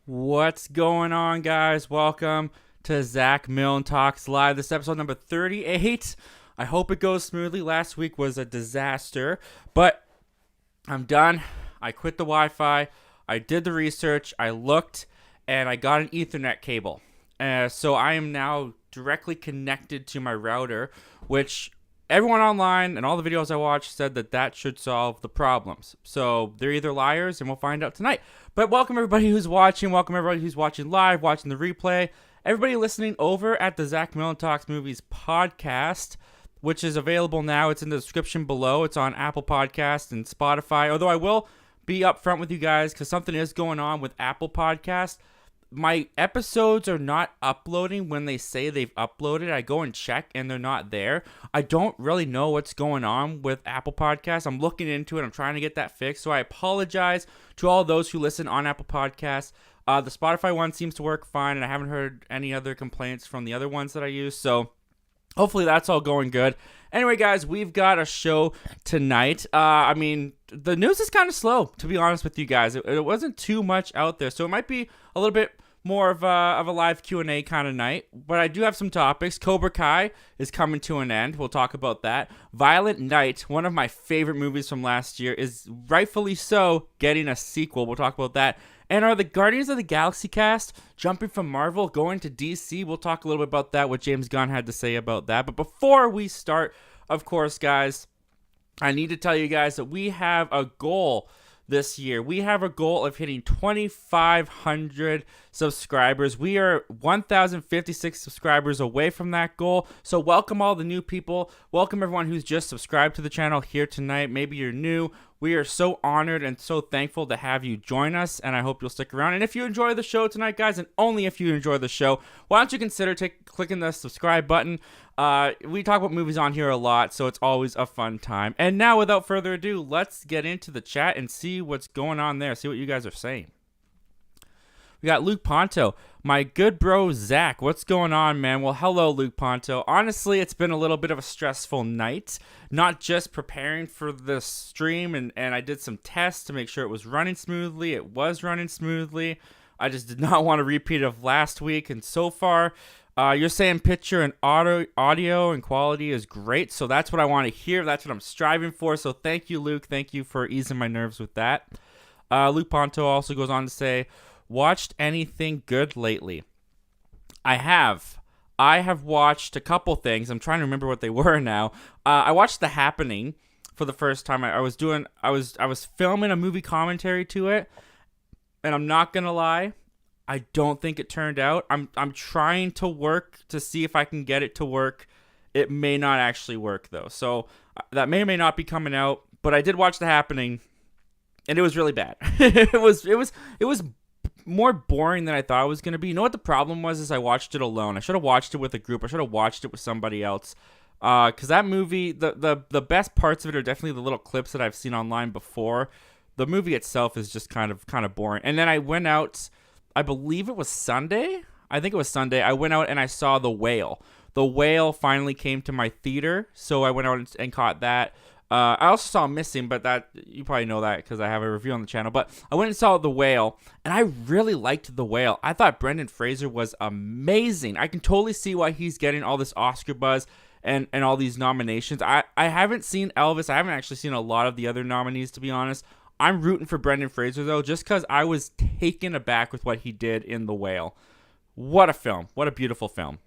What's going on, guys? Welcome to Zach Milne Talks Live. This is episode number 38. I hope it goes smoothly. Last week was a disaster, but I'm done. I quit the Wi-Fi. I did the research. I looked, and I got an Ethernet cable. So I am now directly connected to my router, which everyone online and all the videos I watched said that should solve the problems. So they're either liars, and we'll find out tonight. But welcome everybody who's watching. Welcome everybody who's watching live, watching the replay. Everybody listening over at the Zach Milne Talks Movies podcast, which is available now. It's in the description below. It's on Apple Podcasts and Spotify. Although I will be upfront with you guys because something is going on with Apple Podcasts. My episodes are not uploading when they say they've uploaded. I go and check and they're not there. I don't really know what's going on with Apple Podcasts. I'm looking into it. I'm trying to get that fixed. So I apologize to all those who listen on Apple Podcasts. The Spotify one seems to work fine, and I haven't heard any other complaints from the other ones that I use. So hopefully that's all going good. Anyway, guys, we've got a show tonight. The news is kind of slow, to be honest with you guys. It wasn't too much out there, so it might be a little bit more of a live Q&A kind of night. But I do have some topics. Cobra Kai is coming to an end. We'll talk about that. Violent Night, one of my favorite movies from last year, is rightfully so getting a sequel. We'll talk about that. And are the Guardians of the Galaxy cast jumping from Marvel, going to DC? We'll talk a little bit about that, what James Gunn had to say about that. But before we start, of course, guys, I need to tell you guys that we have a goal this year. We have a goal of hitting 2,500 subscribers. We are 1,056 subscribers away from that goal. So welcome all the new people. Welcome everyone who's just subscribed to the channel here tonight. Maybe you're new. We are so honored and so thankful to have you join us, and I hope you'll stick around. And if you enjoy the show tonight, guys, and only if you enjoy the show, why don't you consider clicking the subscribe button? We talk about movies on here a lot, so it's always a fun time. And now, without further ado, let's get into the chat and see what's going on there, see what you guys are saying. We got Luke Ponto. My good bro, Zach. What's going on, man? Well, hello, Luke Ponto. Honestly, it's been a little bit of a stressful night. Not just preparing for the stream, and I did some tests to make sure it was running smoothly. It was running smoothly. I just did not want to repeat of last week, and so far, you're saying picture and audio and quality is great, so that's what I want to hear. That's what I'm striving for, so thank you, Luke. Thank you for easing my nerves with that. Luke Ponto also goes on to say, watched anything good lately? I have watched a couple things. I'm trying to remember what they were now. I watched The Happening for the first time. I was filming a movie commentary to it, and I'm not gonna lie, I don't think it turned out. I'm trying to work to see if I can get it to work. It may not actually work though, so that may or may not be coming out. But I did watch The Happening, and it was really bad. It was more boring than I thought it was going to be. You know what the problem was is I watched it alone. I should have watched it with a group. I should have watched it with somebody else. Because that movie, the best parts of it are definitely the little clips that I've seen online before. The movie itself is just kind of boring. And then I went out, I believe it was Sunday. I think it was Sunday. I went out and I saw The Whale. The Whale finally came to my theater, so I went out and caught that. I also saw Missing, but that you probably know that because I have a review on the channel. But I went and saw The Whale, and I really liked The Whale. I thought Brendan Fraser was amazing. I can totally see why he's getting all this Oscar buzz and all these nominations. I haven't seen Elvis. I haven't actually seen a lot of the other nominees, to be honest. I'm rooting for Brendan Fraser, though, just because I was taken aback with what he did in The Whale. What a film. What a beautiful film.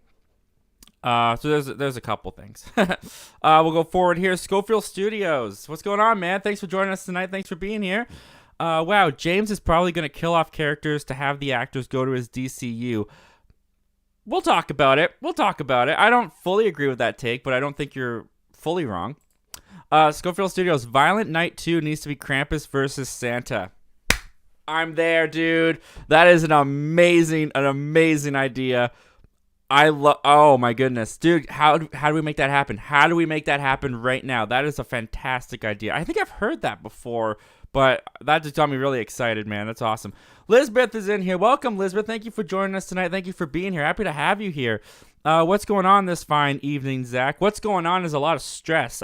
So there's a couple things. We'll go forward here. Schofield Studios. What's going on, man? Thanks for joining us tonight. Thanks for being here. Wow, James is probably going to kill off characters to have the actors go to his DCU. We'll talk about it. I don't fully agree with that take, but I don't think you're fully wrong. Schofield Studios. Violent Night 2 needs to be Krampus versus Santa. I'm there, dude. That is an amazing idea. Oh my goodness, dude, how do we make that happen? How do we make that happen right now? That is a fantastic idea. I think I've heard that before, but that just got me really excited, man. That's awesome. Lisbeth is in here. Welcome, Lisbeth. Thank you for joining us tonight. Thank you for being here. Happy to have you here. What's going on this fine evening, Zach? What's going on is a lot of stress.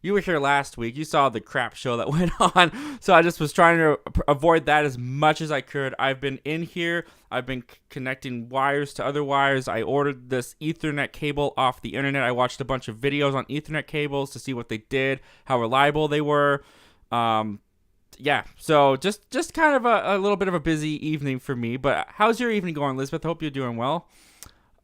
you were here last week. You saw the crap show that went on. So I just was trying to avoid that as much as I could. I've been in here. I've been connecting wires to other wires. I ordered this Ethernet cable off the internet. I watched a bunch of videos on Ethernet cables to see what they did, how reliable they were. Yeah, so just kind of a little bit of a busy evening for me. But how's your evening going, Elizabeth? Hope you're doing well.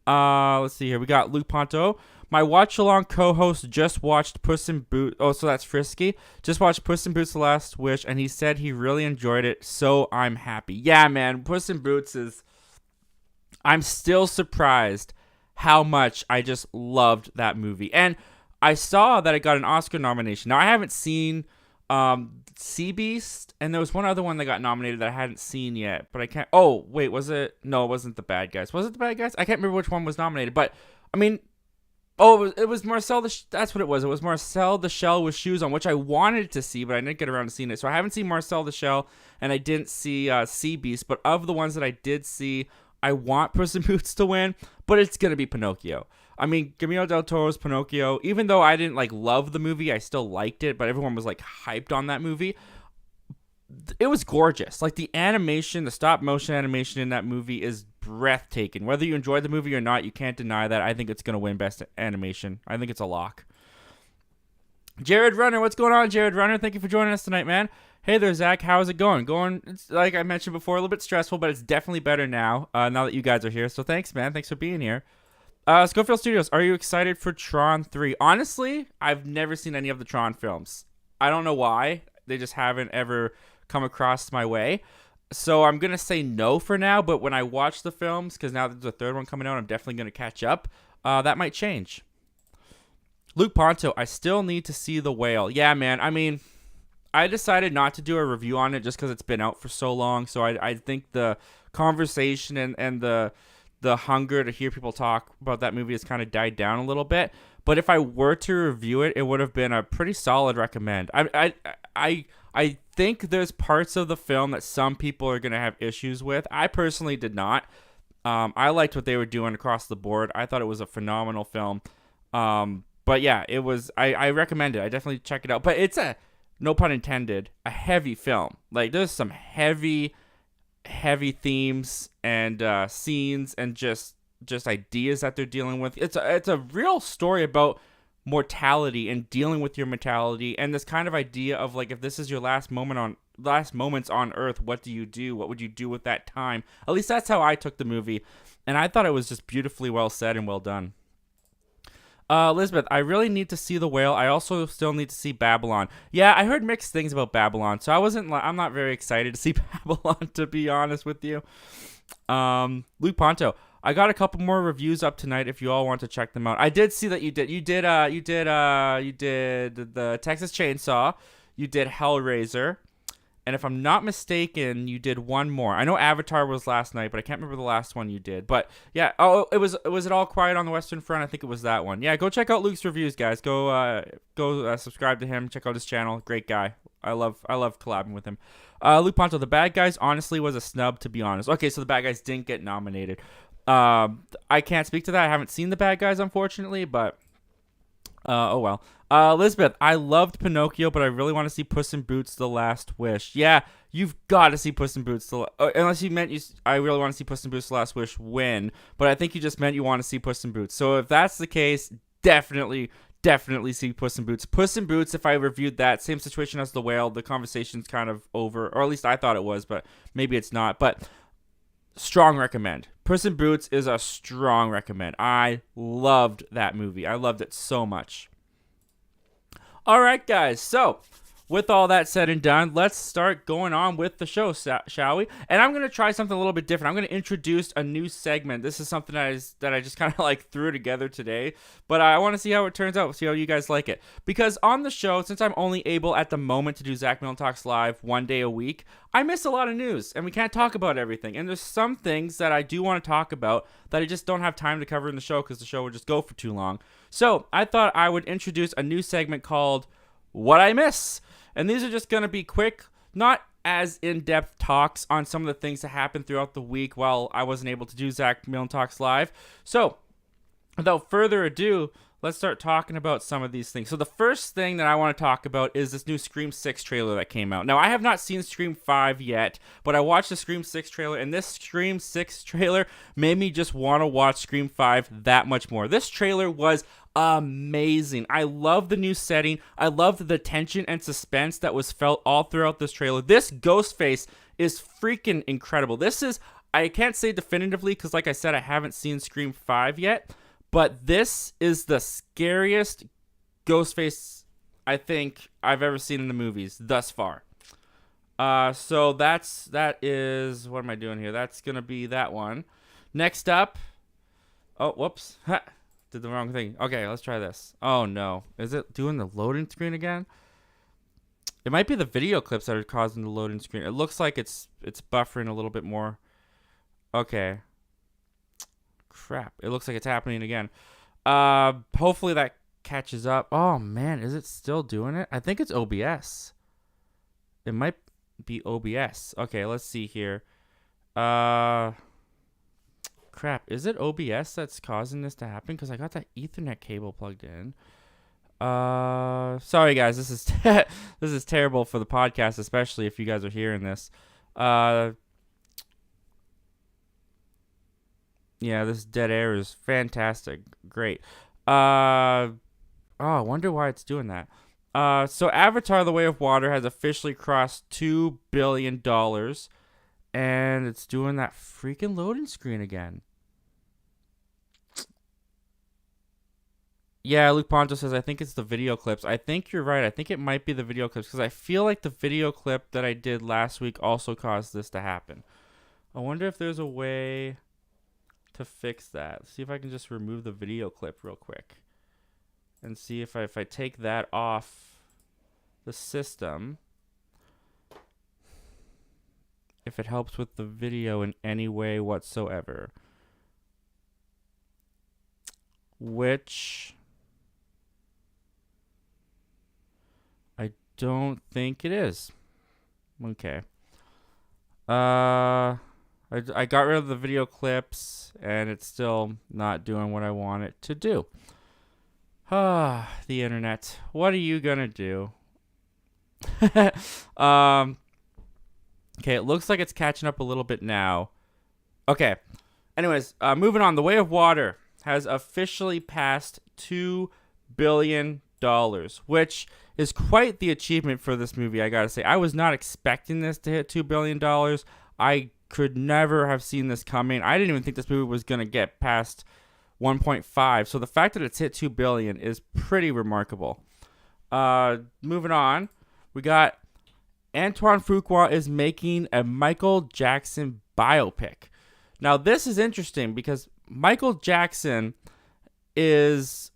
Let's see here. We got Luke Ponto. My watch-along co-host just watched Puss in Boots. Oh, so that's Frisky. Just watched Puss in Boots: The Last Wish, and he said he really enjoyed it, so I'm happy. Yeah, man, Puss in Boots is... I'm still surprised how much I just loved that movie. And I saw that it got an Oscar nomination. Now, I haven't seen... Sea Beast, and there was one other one that got nominated that I hadn't seen yet, but I can't. Oh, wait, was it? No, it wasn't The Bad Guys. Was it The Bad Guys? I can't remember which one was nominated, but I mean, it was Marcel that's what it was. It was Marcel the Shell with Shoes On, which I wanted to see, but I didn't get around to seeing it. So I haven't seen Marcel the Shell, and I didn't see Sea Beast. But of the ones that I did see, I want Puss in Boots to win, but it's gonna be Pinocchio. I mean, Guillermo del Toro's Pinocchio, even though I didn't love the movie, I still liked it, but everyone was hyped on that movie. It was gorgeous. The animation, the stop motion animation in that movie is breathtaking. Whether you enjoyed the movie or not, you can't deny that. I think it's going to win best animation. I think it's a lock. Jared Runner, what's going on, Jared Runner? Thank you for joining us tonight, man. Hey there, Zach. How's it going? It's like I mentioned before, a little bit stressful, but it's definitely better now that you guys are here. So thanks, man. Thanks for being here. Schofield Studios, are you excited for Tron 3? Honestly, I've never seen any of the Tron films. I don't know why. They just haven't ever come across my way. So I'm going to say no for now, but when I watch the films, because now there's a third one coming out, I'm definitely going to catch up. That might change. Luke Ponto, I still need to see The Whale. Yeah, man. I mean, I decided not to do a review on it just because it's been out for so long. So I think the conversation and the hunger to hear people talk about that movie has kind of died down a little bit. But if I were to review it, it would have been a pretty solid recommend. I think there's parts of the film that some people are going to have issues with. I personally did not. I liked what they were doing across the board. I thought it was a phenomenal film. But yeah, it was. I recommend it. I definitely check it out. But it's no pun intended, a heavy film. There's some heavy themes and scenes and just ideas that they're dealing with. It's a real story about mortality and dealing with your mortality, and this kind of idea of if this is your last moments on Earth, what do you do? What would you do with that time? At least that's how I took the movie, and I thought it was just beautifully well said and well done. Elizabeth, I really need to see The Whale. I also still need to see Babylon. Yeah, I heard mixed things about Babylon, so I'm not very excited to see Babylon, to be honest with you. Luke Ponto, I got a couple more reviews up tonight if you all want to check them out. I did see that you did the Texas Chainsaw, you did Hellraiser, and if I'm not mistaken, you did one more. I know Avatar was last night, but I can't remember the last one you did. But yeah, was it All Quiet on the Western Front? I think it was that one. Yeah, go check out Luke's reviews, guys. Go subscribe to him. Check out his channel. Great guy. I love collabing with him. Luke Ponto, The Bad Guys honestly was a snub, to be honest. Okay, so The Bad Guys didn't get nominated. I can't speak to that. I haven't seen The Bad Guys, unfortunately, but oh well. Elizabeth, I loved Pinocchio, but I really want to see Puss in Boots: The Last Wish. Yeah, you've got to see Puss in Boots. Unless you meant I really want to see Puss in Boots: The Last Wish win, but I think you just meant you want to see Puss in Boots. So if that's the case, definitely see Puss in Boots. Puss in Boots, if I reviewed that, same situation as The Whale, the conversation's kind of over, or at least I thought it was, but maybe it's not. But strong recommend. Puss in Boots is a strong recommend. I loved that movie. I loved it so much. All right, guys. So, with all that said and done, let's start going on with the show, shall we? And I'm going to try something a little bit different. I'm going to introduce a new segment. This is something that I just kind of threw together today, but I want to see how it turns out, see how you guys like it. Because on the show, since I'm only able at the moment to do Zach Milne Talks Live one day a week, I miss a lot of news, and we can't talk about everything. And there's some things that I do want to talk about that I just don't have time to cover in the show because the show would just go for too long. So I thought I would introduce a new segment called What I Miss. And these are just going to be quick, not as in-depth talks on some of the things that happened throughout the week while I wasn't able to do Zach Milne Talks Live. So, without further ado, let's start talking about some of these things. So the first thing that I want to talk about is this new Scream 6 trailer that came out. Now, I have not seen Scream 5 yet, but I watched the Scream 6 trailer, and this Scream 6 trailer made me just want to watch Scream 5 that much more. This trailer was amazing. I love the new setting. I love the tension and suspense that was felt all throughout this trailer. This Ghostface is freaking incredible. This is, I can't say definitively because, like I said, I haven't seen Scream 5 yet. But this is the scariest Ghostface I think I've ever seen in the movies thus far. So that is, what am I doing here? That's going to be that one. Next up. Oh, whoops. Ha, did the wrong thing. Okay, let's try this. Oh, no. Is it doing the loading screen again? It might be the video clips that are causing the loading screen. It looks like it's buffering a little bit more. Okay. Crap. It looks like it's happening again. Hopefully that catches up. Oh, man. Is it still doing it? I think it's OBS. It might be OBS. Okay, let's see here. Crap. Is it OBS that's causing this to happen? Because I got that Ethernet cable plugged in. Sorry, guys. This is this is terrible for the podcast, especially if you guys are hearing this. Yeah, this dead air is fantastic. Great. I wonder why it's doing that. So Avatar: The Way of Water has officially crossed $2 billion, and it's doing that freaking loading screen again. Yeah, Luke Ponto says, I think it's the video clips. I think you're right. I think it might be the video clips because I feel like the video clip that I did last week also caused this to happen. I wonder if there's a way to fix that. See if I can just remove the video clip real quick and see if I take that off the system, if it helps with the video in any way whatsoever, which I don't think it is. Okay. I got rid of the video clips, and it's still not doing what I want it to do. The internet. What are you gonna do? Okay, it looks like it's catching up a little bit now. Okay. Anyways, moving on. The Way of Water has officially passed $2 billion, which is quite the achievement for this movie, I gotta say. I was not expecting this to hit $2 billion. I could never have seen this coming. I didn't even think this movie was going to get past 1.5. So the fact that it's hit 2 billion is pretty remarkable. Moving on, we got Antoine Fuqua is making a Michael Jackson biopic. Now this is interesting because Michael Jackson is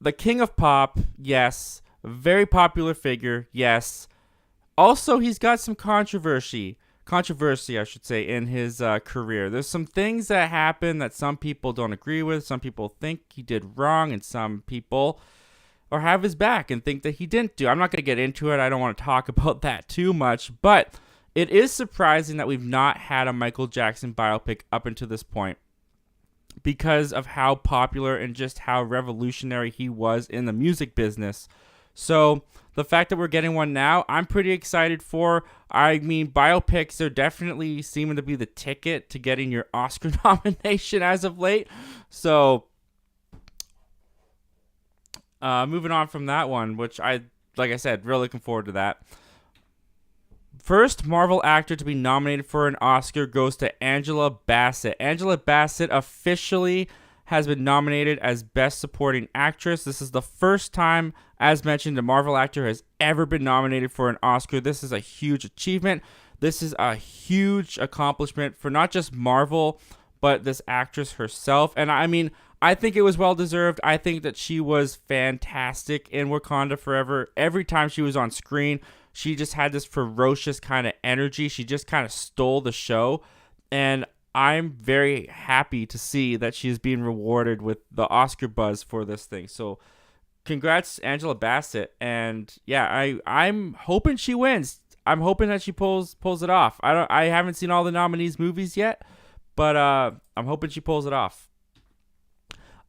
the king of pop, yes. Very popular figure, yes. Also, he's got some controversy, I should say, in his career. There's some things that happen that some people don't agree with. Some people think he did wrong, and some people have his back and think that he didn't do. I'm not going to get into it. I don't want to talk about that too much, but it is surprising that we've not had a Michael Jackson biopic up until this point because of how popular and just how revolutionary he was in the music business. So the fact that we're getting one now, I'm pretty excited for. I mean, biopics are definitely seeming to be the ticket to getting your Oscar nomination as of late. So moving on from that one, which like I said, really looking forward to that. First Marvel actor to be nominated for an Oscar goes to Angela Bassett. Angela Bassett officially has been nominated as Best Supporting Actress. This is the first time, as mentioned, a Marvel actor has ever been nominated for an Oscar. This is a huge achievement. This is a huge accomplishment for not just Marvel, but this actress herself. And I mean, I think it was well-deserved. I think that she was fantastic in Wakanda Forever. Every time she was on screen, she just had this ferocious kind of energy. She just kind of stole the show. And I'm very happy to see that she's being rewarded with the Oscar buzz for this thing. So congrats, Angela Bassett. And yeah, I'm hoping she wins. I'm hoping that she pulls it off. I haven't seen all the nominees' movies yet, but I'm hoping she pulls it off.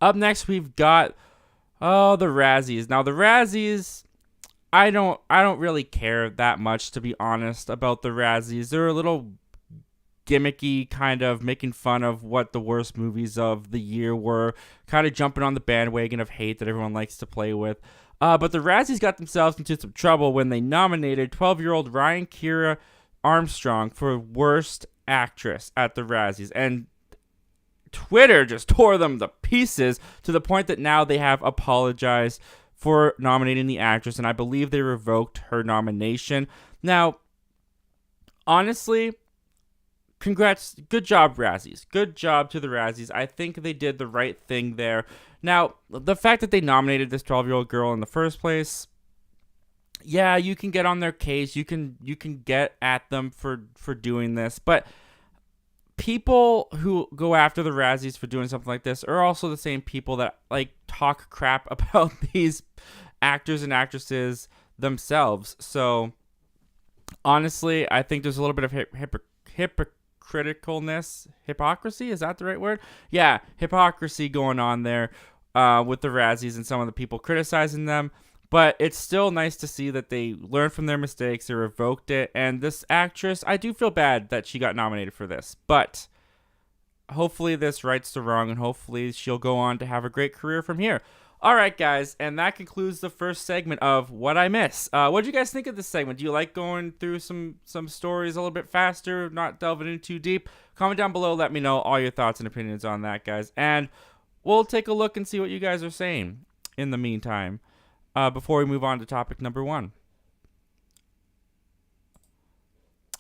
Up next, we've got the Razzies. Now, the Razzies, I don't really care that much, to be honest, about the Razzies. They're a little gimmicky, kind of making fun of what the worst movies of the year were, kind of jumping on the bandwagon of hate that everyone likes to play with. But the Razzies got themselves into some trouble when they nominated 12-year-old Ryan Kira Armstrong for Worst Actress at the Razzies. And Twitter just tore them to pieces to the point that now they have apologized for nominating the actress, and I believe they revoked her nomination. Now, honestly, congrats. Good job, Razzies. Good job to the Razzies. I think they did the right thing there. Now, the fact that they nominated this 12-year-old girl in the first place, yeah, you can get on their case. You can get at them for doing this. But people who go after the Razzies for doing something like this are also the same people that like talk crap about these actors and actresses themselves. So, honestly, I think there's a little bit of hypocrisy, is that the right word? Yeah, hypocrisy going on there with the Razzies and some of the people criticizing them. But it's still nice to see that they learned from their mistakes, they revoked it, and this actress, I do feel bad that she got nominated for this, but hopefully this rights the wrong, and hopefully she'll go on to have a great career from here. All right, guys, and that concludes the first segment of What I Miss. What did you guys think of this segment? Do you like going through some stories a little bit faster, not delving in too deep? Comment down below, let me know all your thoughts and opinions on that, guys, and we'll take a look and see what you guys are saying in the meantime. Before we move on to topic number 1.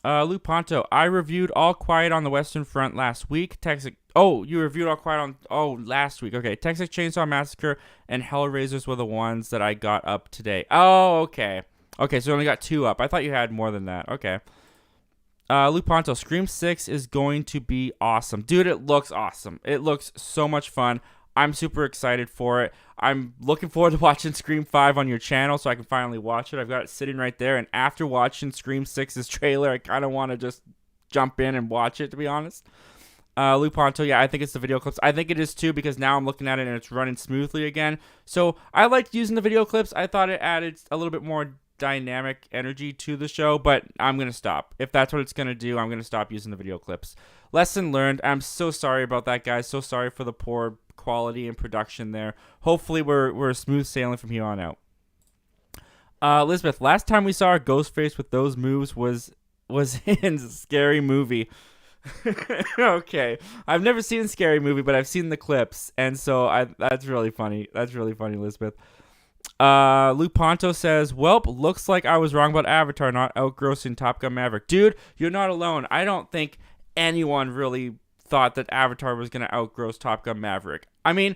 Lou Ponto, I reviewed All Quiet on the Western Front last week. You reviewed All Quiet on last week. Okay, Texas Chainsaw Massacre and Hellraisers were the ones that I got up today. Oh, okay. Okay, so you only got 2 up. I thought you had more than that. Okay. Lou Ponto, Scream 6 is going to be awesome. Dude, it looks awesome. It looks so much fun. I'm super excited for it. I'm looking forward to watching Scream 5 on your channel so I can finally watch it. I've got it sitting right there, and after watching Scream 6's trailer, I kind of want to just jump in and watch it, to be honest. Lou Ponto, yeah, I think it's the video clips. I think it is too, because now I'm looking at it and it's running smoothly again. So I liked using the video clips. I thought it added a little bit more dynamic energy to the show, but I'm going to stop. If that's what it's going to do, I'm going to stop using the video clips. Lesson learned. I'm so sorry about that, guys. So sorry for the poor quality and production there. Hopefully we're smooth sailing from here on out. Elizabeth, last time we saw a Ghostface with those moves was in Scary Movie. Okay, I've never seen Scary Movie, but I've seen the clips, and so that's really funny. That's really funny, Elizabeth. Lou Ponto says, "Welp, looks like I was wrong about Avatar not outgrossing Top Gun Maverick." Dude, you're not alone. I don't think anyone really thought that Avatar was going to outgross Top Gun Maverick. I mean,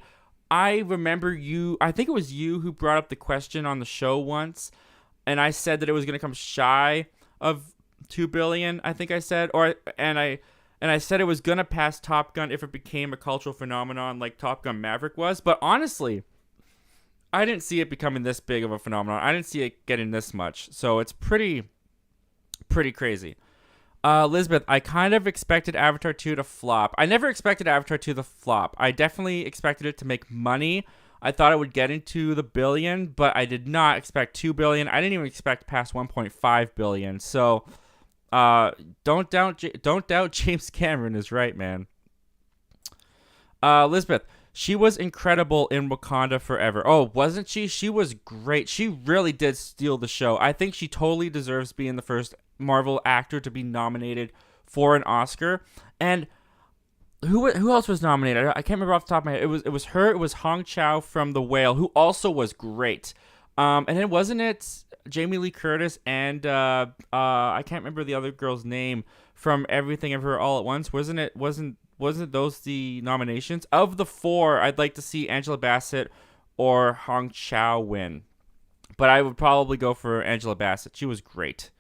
I remember I think it was you who brought up the question on the show once, and I said that it was going to come shy of 2 billion, I think I said, and I said it was going to pass Top Gun if it became a cultural phenomenon like Top Gun Maverick was, but honestly, I didn't see it becoming this big of a phenomenon. I didn't see it getting this much, so it's pretty crazy. Elizabeth, I kind of expected Avatar 2 to flop. I never expected Avatar 2 to flop. I definitely expected it to make money. I thought it would get into the billion, but I did not expect 2 billion. I didn't even expect past 1.5 billion. So, don't doubt James Cameron is right, man. Elizabeth, she was incredible in Wakanda Forever. Oh, wasn't she? She was great. She really did steal the show. I think she totally deserves being the first Marvel actor to be nominated for an Oscar. And who else was nominated? I can't remember off the top of my head. It was her. It was Hong Chow from The Whale, who also was great. And then wasn't it Jamie Lee Curtis and I can't remember the other girl's name from Everything Everywhere All at Once. Wasn't those the nominations? Of the 4, I'd like to see Angela Bassett or Hong Chow win. But I would probably go for Angela Bassett. She was great.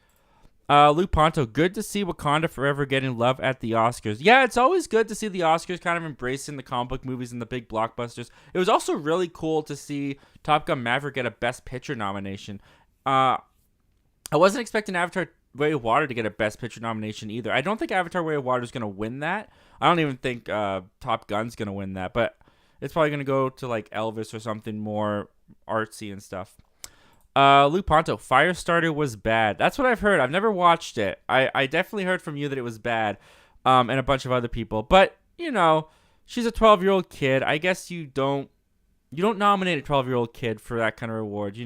Lou Ponto, good to see Wakanda Forever getting love at the Oscars. Yeah, it's always good to see the Oscars kind of embracing the comic book movies and the big blockbusters. It was also really cool to see Top Gun Maverick get a Best Picture nomination. I wasn't expecting Avatar Way of Water to get a Best Picture nomination either. I don't think Avatar Way of Water is going to win that. I don't even think Top Gun's going to win that. But It's probably gonna go to like Elvis or something more artsy and stuff. Luke Ponto, Firestarter was bad. That's what I've heard. I've never watched it. I definitely heard from you that it was bad, and a bunch of other people. But she's a 12-year-old kid. I guess you don't nominate a 12-year-old kid for that kind of reward,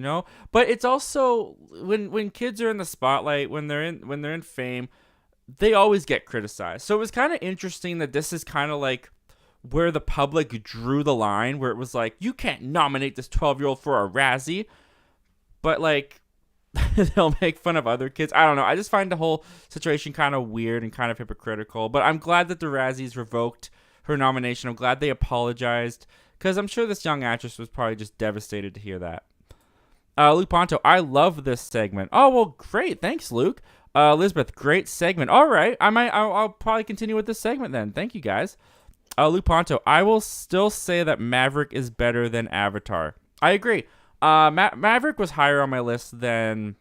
But it's also when kids are in the spotlight, when they're in fame, they always get criticized. So it was kind of interesting that this is kind of like where the public drew the line, where it was like, you can't nominate this 12-year-old for a Razzie. But, like, they'll make fun of other kids. I don't know. I just find the whole situation kind of weird and kind of hypocritical. But I'm glad that the Razzies revoked her nomination. I'm glad they apologized, because I'm sure this young actress was probably just devastated to hear that. Luke Ponto, I love this segment. Oh, well, great. Thanks, Luke. Elizabeth, great segment. All right. I'll probably continue with this segment then. Thank you, guys. Luke Ponto, I will still say that Maverick is better than Avatar. I agree. Maverick was higher on my list than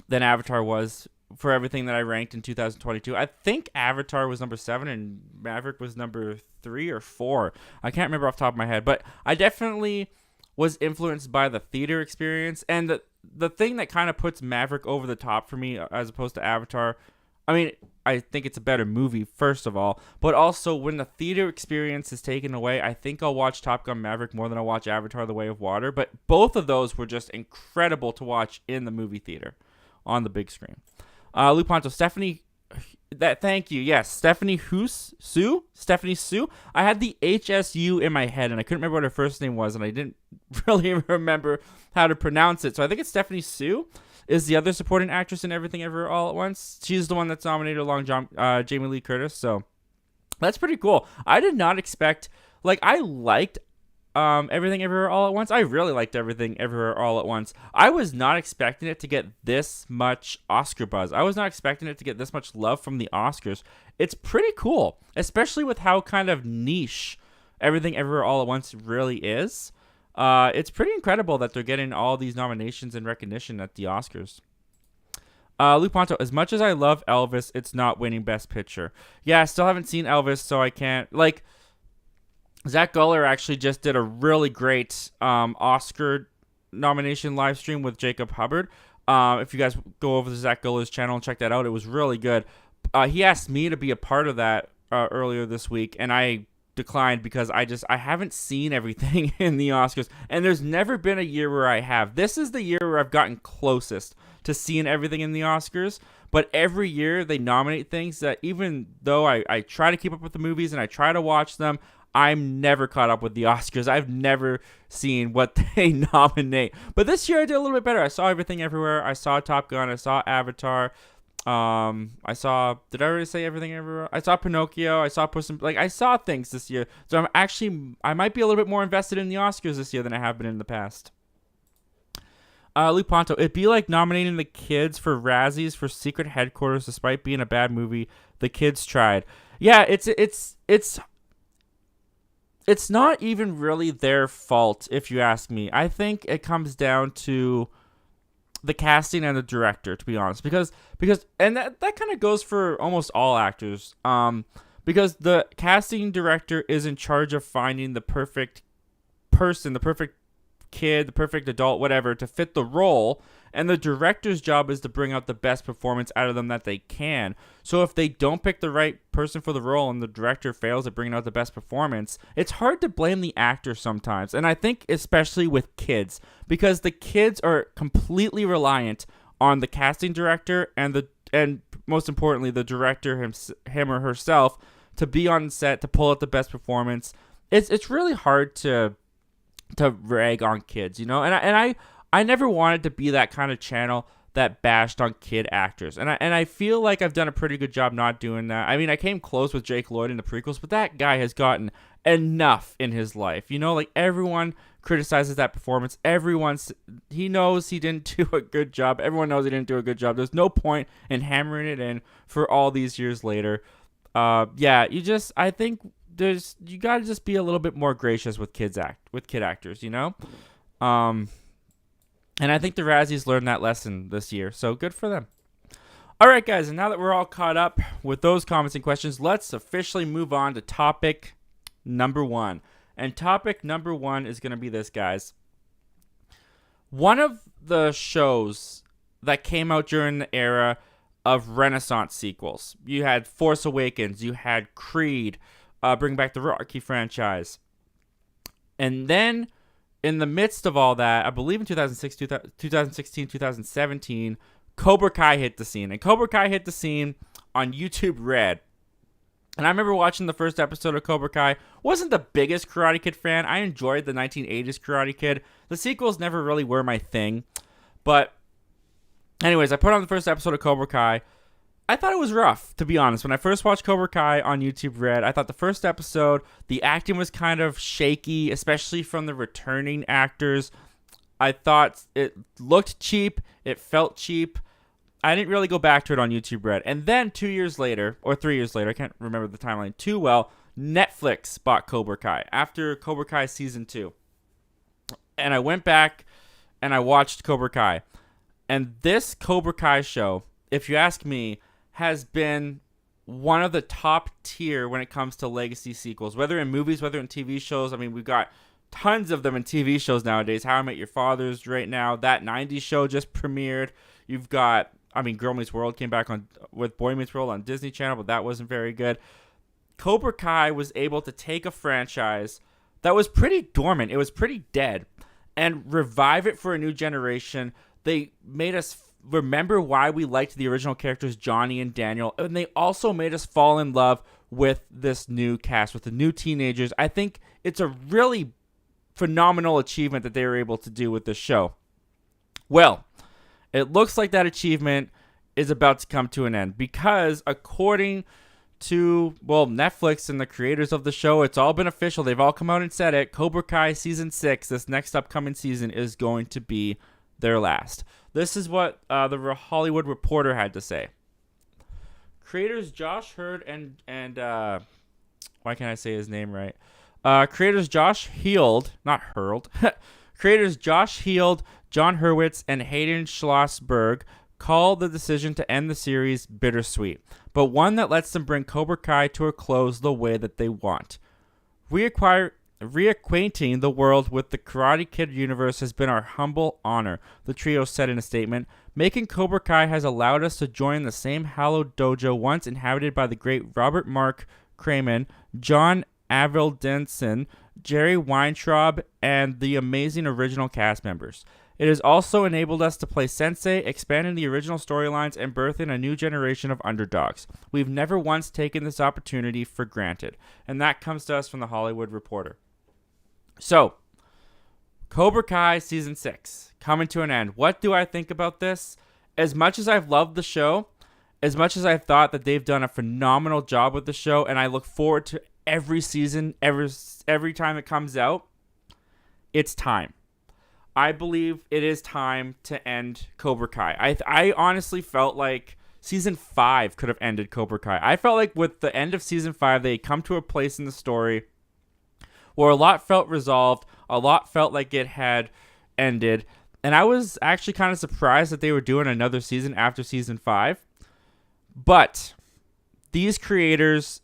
Avatar was for everything that I ranked in 2022. I think Avatar was number 7 and Maverick was number 3 or 4. I can't remember off the top of my head, but I definitely was influenced by the theater experience, and the thing that kind of puts Maverick over the top for me as opposed to Avatar. I mean, I think it's a better movie, first of all, but also when the theater experience is taken away, I think I'll watch Top Gun Maverick more than I'll watch Avatar The Way of Water, but both of those were just incredible to watch in the movie theater on the big screen. Luke Ponto, thank you, yes, Stephanie Sue. I had the HSU in my head, and I couldn't remember what her first name was, and I didn't really remember how to pronounce it, so I think it's Stephanie Sue. Is the other supporting actress in Everything Everywhere All at Once. She's the one that's nominated along Jamie Lee Curtis, so that's pretty cool. I did not expect, I liked Everything Everywhere All at Once. I really liked Everything Everywhere All at Once. I was not expecting it to get this much Oscar buzz. I was not expecting it to get this much love from the Oscars. It's pretty cool, especially with how kind of niche Everything Everywhere All at Once really is. It's pretty incredible that they're getting all these nominations and recognition at the Oscars. Luke Ponto, as much as I love Elvis, it's not winning Best Picture. Yeah, I still haven't seen Elvis, so I can't. Zach Guller actually just did a really great Oscar nomination live stream with Jacob Hubbard. If you guys go over to Zach Guller's channel and check that out, it was really good. He asked me to be a part of that earlier this week, and I declined because I haven't seen everything in the Oscars, and there's never been a year where I have. This is the year where I've gotten closest to seeing everything in the Oscars, but every year they nominate things that even though I try to keep up with the movies and I try to watch them, I'm never caught up with the Oscars. I've never seen what they nominate, but this year I did a little bit better. I saw Everything Everywhere, I saw Top Gun, I saw Avatar, did I already say Everything Everywhere? I saw Pinocchio. I saw Puss in, I saw things this year. So I might be a little bit more invested in the Oscars this year than I have been in the past. Luke Ponto, it'd be like nominating the kids for Razzies for Secret Headquarters despite being a bad movie. The kids tried. Yeah, it's not even really their fault, if you ask me. I think it comes down to the casting and the director, to be honest, because and that kind of goes for almost all actors, because the casting director is in charge of finding the perfect person, the perfect kid, the perfect adult, whatever, to fit the role, and the director's job is to bring out the best performance out of them that they can. So if they don't pick the right person for the role and the director fails at bringing out the best performance, it's hard to blame the actor sometimes. And I think especially with kids, because the kids are completely reliant on the casting director and most importantly the director him or herself to be on set to pull out the best performance. It's really hard to rag on kids, and I never wanted to be that kind of channel that bashed on kid actors. And I feel like I've done a pretty good job not doing that. I mean, I came close with Jake Lloyd in the prequels, but that guy has gotten enough in his life. Everyone criticizes that performance. He knows he didn't do a good job. Everyone knows he didn't do a good job. There's no point in hammering it in for all these years later. I think you got to just be a little bit more gracious with kid actors, And I think the Razzies learned that lesson this year, so good for them. All right, guys, and now that we're all caught up with those comments and questions, let's officially move on to topic number 1. And topic number 1 is going to be this, guys. One of the shows that came out during the era of Renaissance sequels. You had Force Awakens, you had Creed, bring back the Rocky franchise. And then in the midst of all that, I believe in 2016, 2017, Cobra Kai hit the scene. And Cobra Kai hit the scene on YouTube Red. And I remember watching the first episode of Cobra Kai. Wasn't the biggest Karate Kid fan. I enjoyed the 1980s Karate Kid. The sequels never really were my thing. But anyways, I put on the first episode of Cobra Kai. I thought it was rough, to be honest. When I first watched Cobra Kai on YouTube Red, I thought the first episode, the acting was kind of shaky, especially from the returning actors. I thought it looked cheap. It felt cheap. I didn't really go back to it on YouTube Red. And then 2 years later, or 3 years later, I can't remember the timeline too well, Netflix bought Cobra Kai after Cobra Kai Season 2. And I went back and I watched Cobra Kai. And this Cobra Kai show, if you ask me, has been one of the top tier when it comes to legacy sequels, whether in movies, whether in TV shows. I mean, we've got tons of them in TV shows nowadays. How I Met Your Father's right now. That 90s show just premiered. You've got, I mean, Girl Meets World came back on with Boy Meets World on Disney Channel, but that wasn't very good. Cobra Kai was able to take a franchise that was pretty dormant. It was pretty dead. And revive it for a new generation. They made us remember why we liked the original characters, Johnny and Daniel. And they also made us fall in love with this new cast, with the new teenagers. I think it's a really phenomenal achievement that they were able to do with this show. Well, it looks like that achievement is about to come to an end because according to, well, Netflix and the creators of the show, it's all been official. They've all come out and said it. Cobra Kai Season 6, this next upcoming season, is going to be their last. This is what the Hollywood Reporter had to say. Creators Josh Hurd and why can't I say his name right? Creators Josh Heald, not Hurled. Creators Josh Heald, John Hurwitz, and Hayden Schlossberg called the decision to end the series bittersweet, but one that lets them bring Cobra Kai to a close the way that they want. Reacquainting the world with the Karate Kid universe has been our humble honor, the trio said in a statement. Making Cobra Kai has allowed us to join the same hallowed dojo once inhabited by the great Robert Mark Crayman, John Avildsen, Jerry Weintraub, and the amazing original cast members. It has also enabled us to play Sensei, expanding the original storylines and birthing a new generation of underdogs. We've never once taken this opportunity for granted. And that comes to us from the Hollywood Reporter. So, Cobra Kai Season 6, coming to an end. What do I think about this? As much as I've loved the show, as much as I've thought that they've done a phenomenal job with the show, and I look forward to every season, every time it comes out, it's time. I believe it is time to end Cobra Kai. I honestly felt like Season 5 could have ended Cobra Kai. I felt like with the end of Season 5, they come to a place in the story where a lot felt resolved, a lot felt like it had ended, and I was actually kind of surprised that they were doing another season after Season 5. But these creators,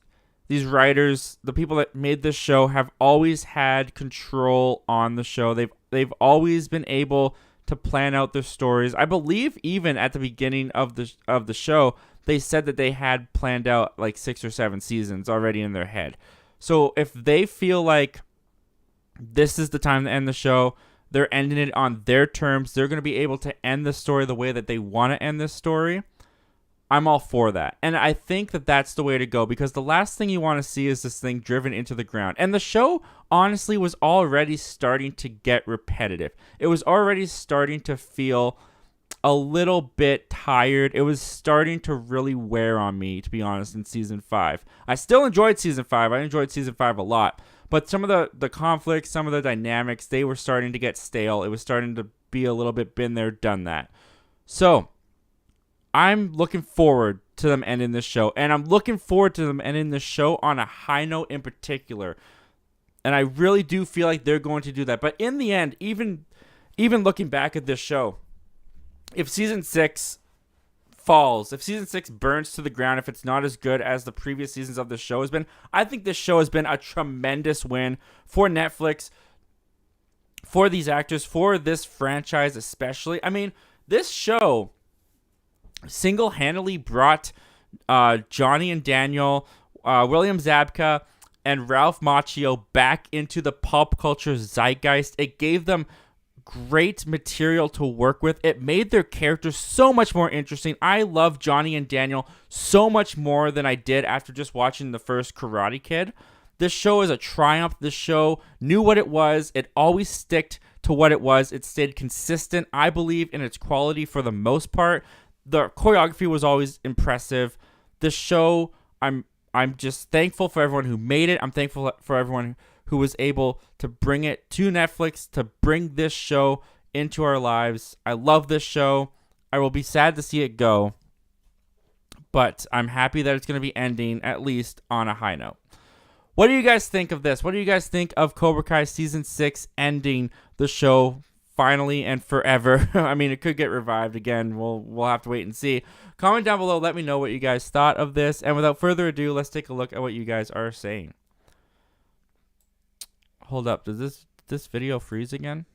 these writers, the people that made this show have always had control on the show. They've always been able to plan out their stories. I believe even at the beginning of the show, they said that they had planned out like 6 or 7 seasons already in their head. So if they feel like this is the time to end the show, they're ending it on their terms, they're going to be able to end the story the way that they want to end this story, I'm all for that. And I think that that's the way to go, because the last thing you want to see is this thing driven into the ground. And the show, honestly, was already starting to get repetitive. It was already starting to feel a little bit tired. It was starting to really wear on me, to be honest, in Season 5. I still enjoyed Season 5. I enjoyed Season 5 a lot. But some of the conflicts, some of the dynamics, they were starting to get stale. It was starting to be a little bit been there, done that. So I'm looking forward to them ending this show. And I'm looking forward to them ending this show on a high note in particular. And I really do feel like they're going to do that. But in the end, even looking back at this show, if Season 6 falls, if season 6 burns to the ground, if it's not as good as the previous seasons of the show has been, I think this show has been a tremendous win for Netflix, for these actors, for this franchise especially. I mean, this show single-handedly brought Johnny and Daniel, William Zabka, and Ralph Macchio back into the pop culture zeitgeist. It gave them great material to work with. It made their characters so much more interesting. I love Johnny and Daniel so much more than I did after just watching the first Karate Kid. This show is a triumph. This show knew what it was. It always sticked to what it was. It stayed consistent, I believe, in its quality for the most part. The choreography was always impressive. This show, I'm just thankful for everyone who made it. I'm thankful for everyone who was able to bring it to Netflix, to bring this show into our lives. I love this show. I will be sad to see it go, but I'm happy that it's going to be ending at least on a high note. What do you guys think of this? What do you guys think of Cobra Kai Season 6 ending the show finally and forever? I mean, it could get revived again. We'll have to wait and see. Comment down below. Let me know what you guys thought of this. And without further ado, let's take a look at what you guys are saying. Hold up. Does this video freeze again?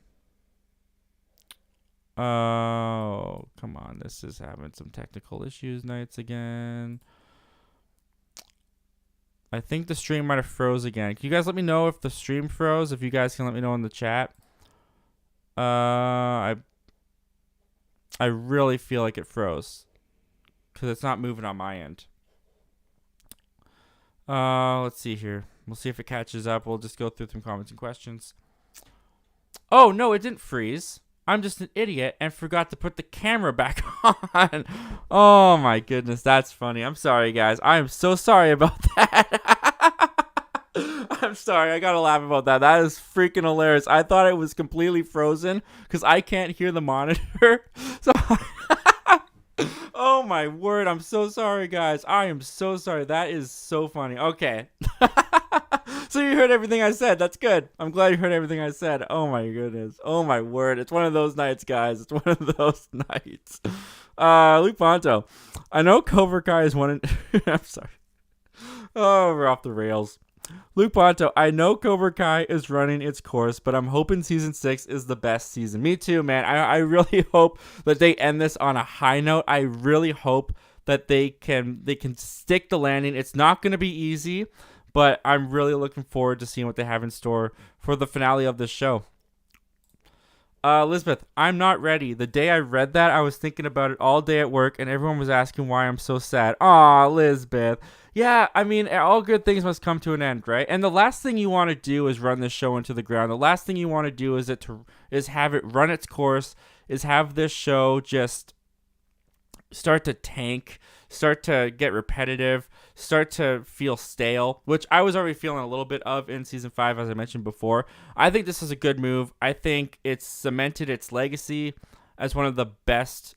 Oh, come on. This is having some technical issues nights again. I think the stream might have froze again. Can you guys let me know if the stream froze? If you guys can let me know in the chat. I really feel like it froze because it's not moving on my end. Let's see here. We'll see if it catches up. We'll just go through some comments and questions. Oh, no, it didn't freeze. I'm just an idiot and forgot to put the camera back on. Oh, my goodness. That's funny. I'm sorry, guys. I am so sorry about that. I'm sorry. I got to laugh about that. That is freaking hilarious. I thought it was completely frozen because I can't hear the monitor. So oh, my word. I'm so sorry, guys. I am so sorry. That is so funny. Okay. So you heard everything I said. That's good. I'm glad you heard everything I said. Oh, my goodness. Oh, my word. It's one of those nights, guys. It's one of those nights. Luke Ponto. I know Cobra Kai is one in... I'm sorry. Oh, we're off the rails. Luke Ponto. I know Cobra Kai is running its course, but I'm hoping season 6 is the best season. Me too, man. I really hope that they end this on a high note. I really hope that they can stick the landing. It's not going to be easy, but I'm really looking forward to seeing what they have in store for the finale of this show. Elizabeth, I'm not ready. The day I read that, I was thinking about it all day at work, and everyone was asking why I'm so sad. Aw, Elizabeth. Yeah, I mean, all good things must come to an end, right? And the last thing you want to do is run this show into the ground. The last thing you want to do is have it run its course, is have this show just start to tank, start to get repetitive, start to feel stale, which I was already feeling a little bit of in season 5, as I mentioned before. I think this is a good move. I think it's cemented its legacy as one of the best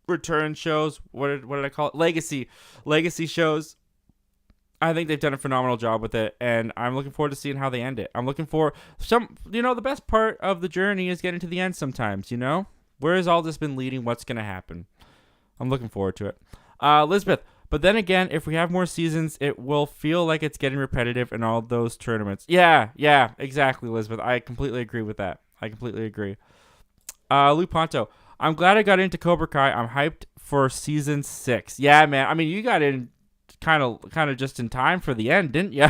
return shows. What did I call it? Legacy shows. I think they've done a phenomenal job with it, and I'm looking forward to seeing how they end it. I'm looking for the best part of the journey is getting to the end sometimes, Where has all this been leading? What's going to happen? I'm looking forward to it. Elizabeth, but then again, if we have more seasons, it will feel like it's getting repetitive in all those tournaments. Yeah, exactly, Elizabeth. I completely agree with that. I completely agree. Lou Ponto, I'm glad I got into Cobra Kai. I'm hyped for season 6. Yeah, man. I mean, you got in kind of just in time for the end, didn't you?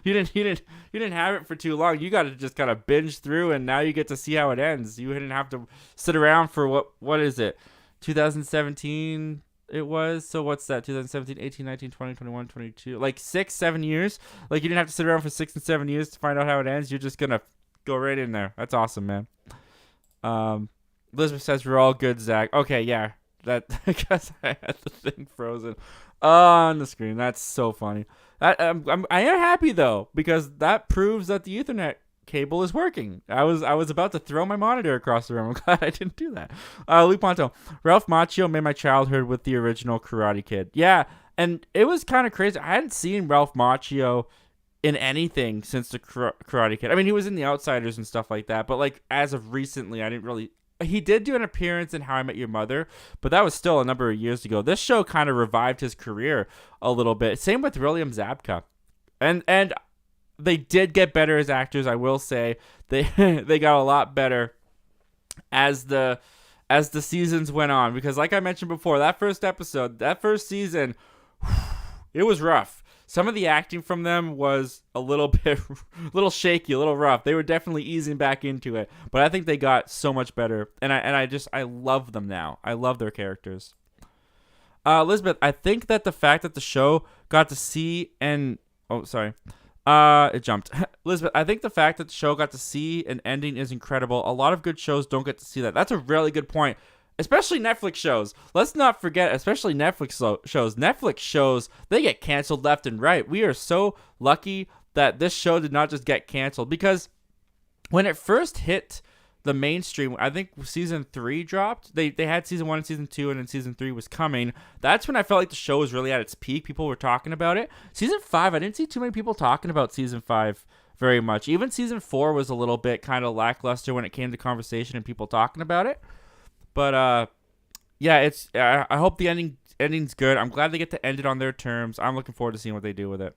you didn't have it for too long. You got to just kind of binge through, and now you get to see how it ends. You didn't have to sit around for what is it? 2017 it was. So what's that? 2017, 18, 19, 20, 21, 22. Like 6-7 years. Like you didn't have to sit around for 6 and 7 years to find out how it ends. You're just gonna go right in there. That's awesome, man. Elizabeth says we're all good, Zach. Okay, yeah. That I guess I had the thing frozen on the screen. That's so funny. I am happy though, because that proves that the Ethernet cable is working. I was about to throw my monitor across the room. I'm glad I didn't do that. Luke Ponto, Ralph Macchio made my childhood with the original Karate Kid. Yeah, and it was kind of crazy. I hadn't seen Ralph Macchio in anything since the Karate Kid. I mean, he was in The Outsiders and stuff like that, but like as of recently, I didn't really he did do an appearance in How I Met Your Mother, but that was still a number of years ago. This show kind of revived his career a little bit. Same with William Zabka. And they did get better as actors, I will say. They they got a lot better as the seasons went on, because like I mentioned before, that first season, it was rough. Some of the acting from them was a little bit, a little shaky, a little rough. They were definitely easing back into it, but I think they got so much better, and I love them now. I love their characters. Elizabeth, I think that the fact that the show got to see and it jumped. Elizabeth, I think the fact that the show got to see an ending is incredible. A lot of good shows don't get to see that. That's a really good point. Especially Netflix shows. Let's not forget, especially Netflix shows. Netflix shows, they get canceled left and right. We are so lucky that this show did not just get canceled, because when it first hit the mainstream, I think season 3 dropped. They had season 1 and season 2, and then season 3 was coming. That's when I felt like the show was really at its peak. People were talking about it. Season 5, I didn't see too many people talking about season 5 very much. Even season 4 was a little bit kind of lackluster when it came to conversation and people talking about it. But yeah, it's. I hope the ending's good. I'm glad they get to end it on their terms. I'm looking forward to seeing what they do with it.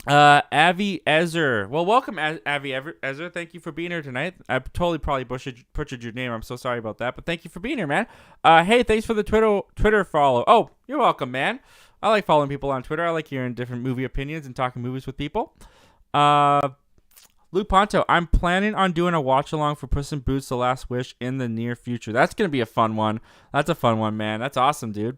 Avi Ezer. Well, welcome, Avi Ezer. Thank you for being here tonight. I totally probably butchered your name. I'm so sorry about that. But thank you for being here, man. Hey, thanks for the Twitter follow. Oh, you're welcome, man. I like following people on Twitter. I like hearing different movie opinions and talking movies with people. Luke Ponto, I'm planning on doing a watch-along for Puss in Boots: The Last Wish in the near future. That's going to be a fun one. That's a fun one, man. That's awesome, dude.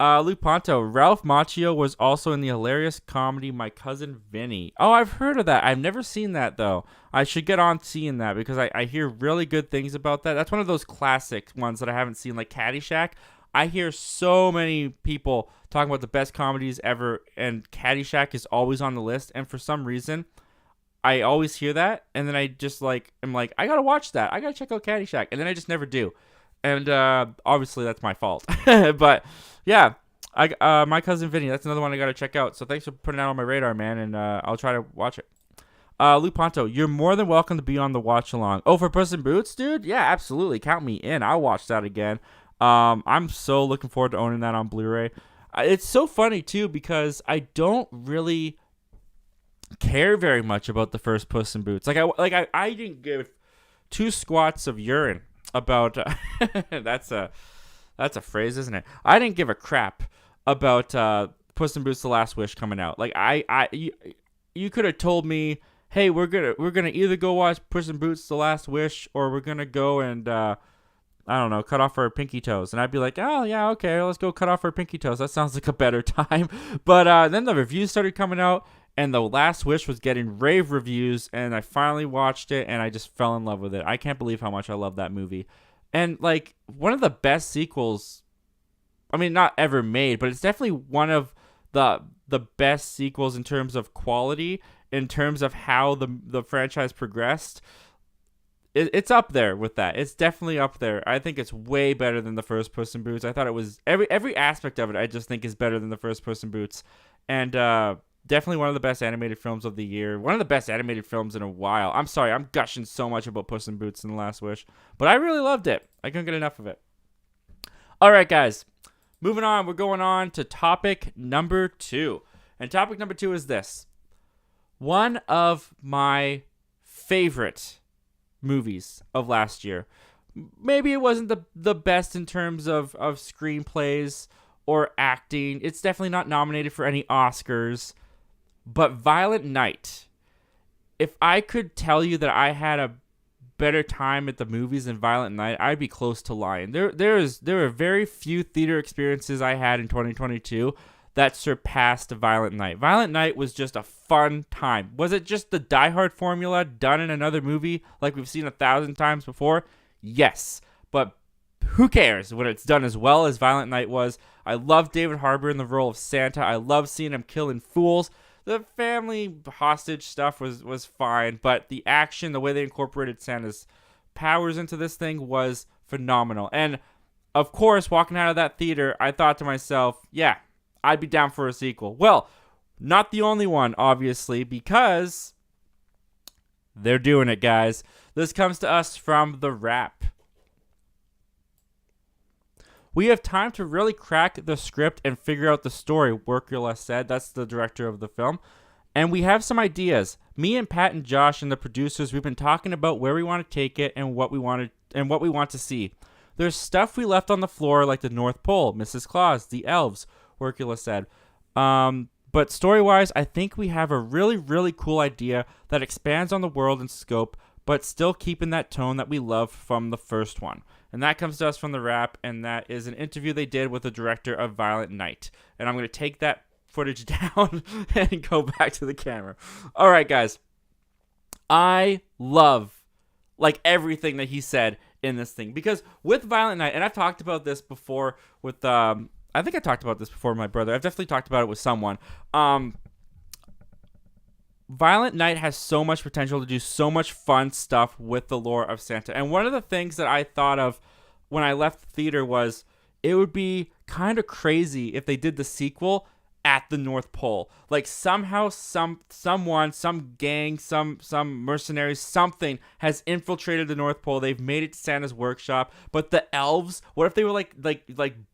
Luke Ponto, Ralph Macchio was also in the hilarious comedy My Cousin Vinny. Oh, I've heard of that. I've never seen that, though. I should get on seeing that, because I hear really good things about that. That's one of those classic ones that I haven't seen, like Caddyshack. I hear so many people talking about the best comedies ever, and Caddyshack is always on the list, and for some reason, I always hear that, and then I just am like, I gotta watch that. I gotta check out Caddyshack, and then I just never do. And obviously that's my fault. But yeah, My Cousin Vinny, that's another one I gotta check out. So thanks for putting that on my radar, man, and I'll try to watch it. Luke Ponto, you're more than welcome to be on the watch along. Oh, for Puss in Boots, dude? Yeah, absolutely. Count me in. I'll watch that again. I'm so looking forward to owning that on Blu-ray. It's so funny too, because I don't really care very much about the first Puss in Boots. I didn't give 2 squats of urine about that's a phrase, isn't it? I didn't give a crap about Puss in Boots: The Last Wish coming out. Like you could have told me, hey, we're gonna either go watch Puss in Boots: The Last Wish, or we're gonna go and I don't know, cut off our pinky toes. And I'd be like, oh, yeah, okay, let's go cut off our pinky toes. That sounds like a better time. But then the reviews started coming out, and The Last Wish was getting rave reviews, and I finally watched it, and I just fell in love with it. I can't believe how much I love that movie. And, like, one of the best sequels, I mean, not ever made, but it's definitely one of the best sequels in terms of quality, in terms of how the franchise progressed. It's up there with that. It's definitely up there. I think it's way better than the first Puss in Boots. I thought it was every aspect of it. I just think is better than the first Puss in Boots, and definitely one of the best animated films of the year. One of the best animated films in a while. I'm sorry, I'm gushing so much about Puss in Boots and The Last Wish, but I really loved it. I couldn't get enough of it. All right, guys, moving on. We're going on to topic number 2, and topic number 2 is this: one of my favorite movies of last year. Maybe it wasn't the best in terms of screenplays or acting. It's definitely not nominated for any Oscars. But Violent Night. If I could tell you that I had a better time at the movies than Violent Night, I'd be close to lying. There are very few theater experiences I had in 2022 that surpassed Violent Night. Violent Night was just a fun time. Was it just the Die Hard formula done in another movie like we've seen 1,000 times before? Yes. But who cares when it's done as well as Violent Night was? I love David Harbour in the role of Santa. I love seeing him killing fools. The family hostage stuff was fine, but the action, the way they incorporated Santa's powers into this thing was phenomenal. And, of course, walking out of that theater, I thought to myself, yeah, I'd be down for a sequel. Well, not the only one, obviously, because they're doing it, guys. This comes to us from The Wrap. We have time to really crack the script and figure out the story, Workula said. That's the director of the film. And we have some ideas. Me and Pat and Josh and the producers, we've been talking about where we want to take it and what we want to see. There's stuff we left on the floor like the North Pole, Mrs. Claus, the elves, Workula said. But story-wise, I think we have a really, really cool idea that expands on the world and scope, but still keeping that tone that we love from the first one. And that comes to us from The Wrap, and that is an interview they did with the director of Violent Night. And I'm going to take that footage down and go back to the camera. All right, guys. I love, like, everything that he said in this thing. Because with Violent Night, and I've talked about this before with, I think I talked about this before with my brother. I've definitely talked about it with someone. Violent Night has so much potential to do so much fun stuff with the lore of Santa. And one of the things that I thought of when I left the theater was it would be kind of crazy if they did the sequel at the North Pole. Like somehow someone, some gang, some mercenaries, something has infiltrated the North Pole. They've made it to Santa's workshop. But the elves, what if they were like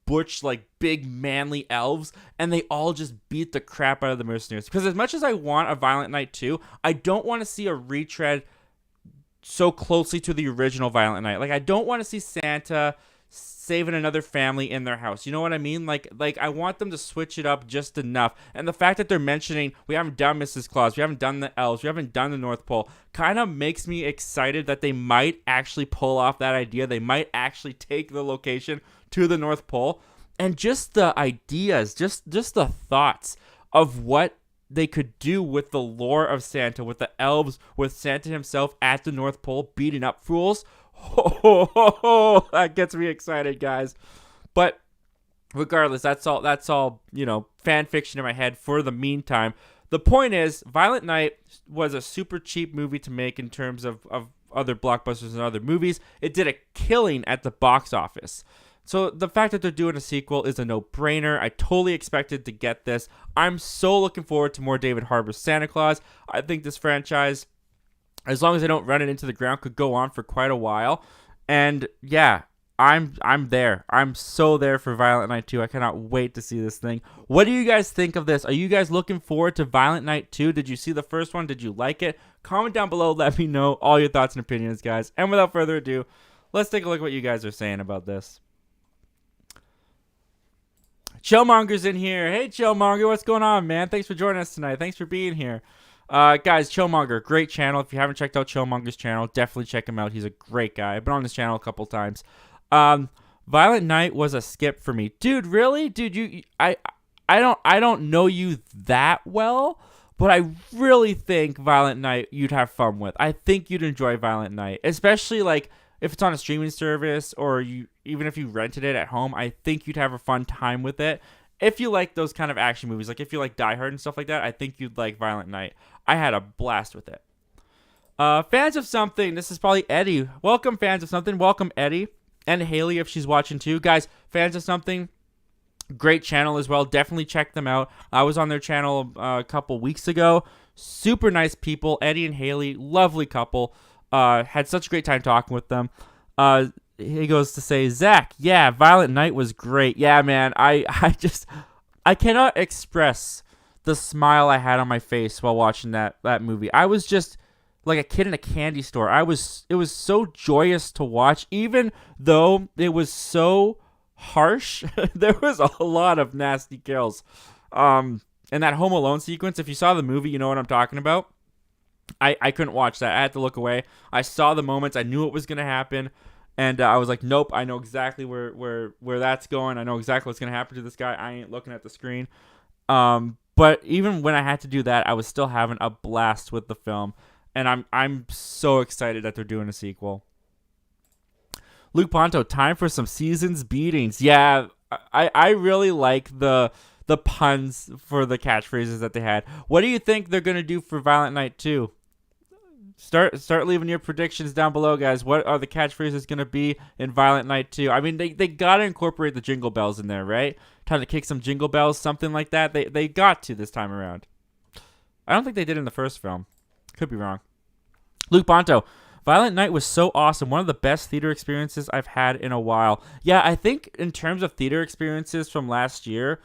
butch, like big manly elves, and they all just beat the crap out of the mercenaries? Because as much as I want a Violent Night 2, I don't want to see a retread so closely to the original Violent Night. Like I don't want to see Santa saving another family in their house. You know what I mean? Like I want them to switch it up just enough. And the fact that they're mentioning we haven't done Mrs. Claus, we haven't done the elves, we haven't done the North Pole, kind of makes me excited that they might actually pull off that idea. They might actually take the location to the North Pole. And just the ideas, just the thoughts of what they could do with the lore of Santa, with the elves, with Santa himself at the North Pole beating up fools. Oh, that gets me excited, guys. But regardless, that's all, fan fiction in my head for the meantime. The point is, Violent Night was a super cheap movie to make in terms of other blockbusters and other movies. It did a killing at the box office. So the fact that they're doing a sequel is a no-brainer. I totally expected to get this. I'm so looking forward to more David Harbour's Santa Claus. I think this franchise, as long as I don't run it into the ground, could go on for quite a while. And yeah, I'm there. I'm so there for Violent Night 2. I cannot wait to see this thing. What do you guys think of this? Are you guys looking forward to Violent Night 2? Did you see the first one? Did you like it? Comment down below. Let me know all your thoughts and opinions, guys. And without further ado, let's take a look at what you guys are saying about this. Chillmonger's in here. Hey, Chillmonger, what's going on, man? Thanks for joining us tonight. Thanks for being here. Guys, Chillmonger, great channel. If you haven't checked out Chillmonger's channel, definitely check him out. He's a great guy. I've been on this channel a couple times. Violent Night was a skip for me. Dude, really? Dude, I don't know you that well, but I really think Violent Night you'd have fun with. I think you'd enjoy Violent Night, especially like if it's on a streaming service or even if you rented it at home. I think you'd have a fun time with it. If you like those kind of action movies, like if you like Die Hard and stuff like that, I think you'd like Violent Night. I had a blast with it. Fans of Something, this is probably Eddie. Welcome, Fans of Something. Welcome, Eddie. And Haley, if she's watching too. Guys, Fans of Something, great channel as well. Definitely check them out. I was on their channel a couple weeks ago. Super nice people. Eddie and Haley, lovely couple. Had such a great time talking with them. He goes to say, Zach, yeah, Violent Night was great. Yeah, man, I cannot express the smile I had on my face while watching that movie. I was just like a kid in a candy store. It was so joyous to watch, even though it was so harsh. There was a lot of nasty kills. And that Home Alone sequence, if you saw the movie, you know what I'm talking about. I couldn't watch that. I had to look away. I saw the moments. I knew it was going to happen. And I was like, nope, I know exactly where that's going. I know exactly what's going to happen to this guy. I ain't looking at the screen. But even when I had to do that, I was still having a blast with the film. And I'm so excited that they're doing a sequel. Luke Ponto, time for some seasons beatings. Yeah, I really like the puns for the catchphrases that they had. What do you think they're going to do for Violent Night 2? Start leaving your predictions down below, guys. What are the catchphrases going to be in Violent Night 2? I mean, they got to incorporate the jingle bells in there, right? Time to kick some jingle bells, something like that. They got to this time around. I don't think they did in the first film. Could be wrong. Luke Bonto, Violent Night was so awesome. One of the best theater experiences I've had in a while. Yeah, I think in terms of theater experiences from last year,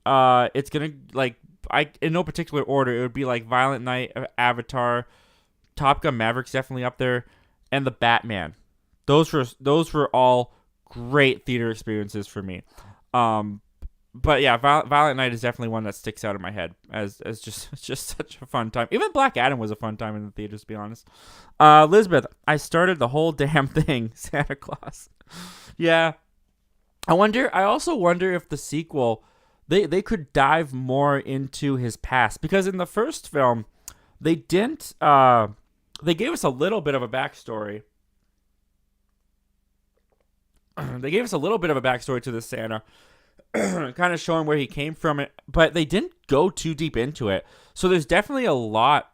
it's gonna like I in no particular order. It would be like Violent Night, Avatar, Top Gun Maverick's definitely up there, and the Batman. Those were all great theater experiences for me. But yeah, Violent Night is definitely one that sticks out in my head as just such a fun time. Even Black Adam was a fun time in the theaters, to be honest. Elizabeth, I started the whole damn thing, Santa Claus. Yeah, I also wonder if the sequel, they could dive more into his past, because in the first film, they didn't. They gave us a little bit of a backstory. They gave us a little bit of a backstory to this Santa, kind of showing where he came from, it, but they didn't go too deep into it. So there's definitely a lot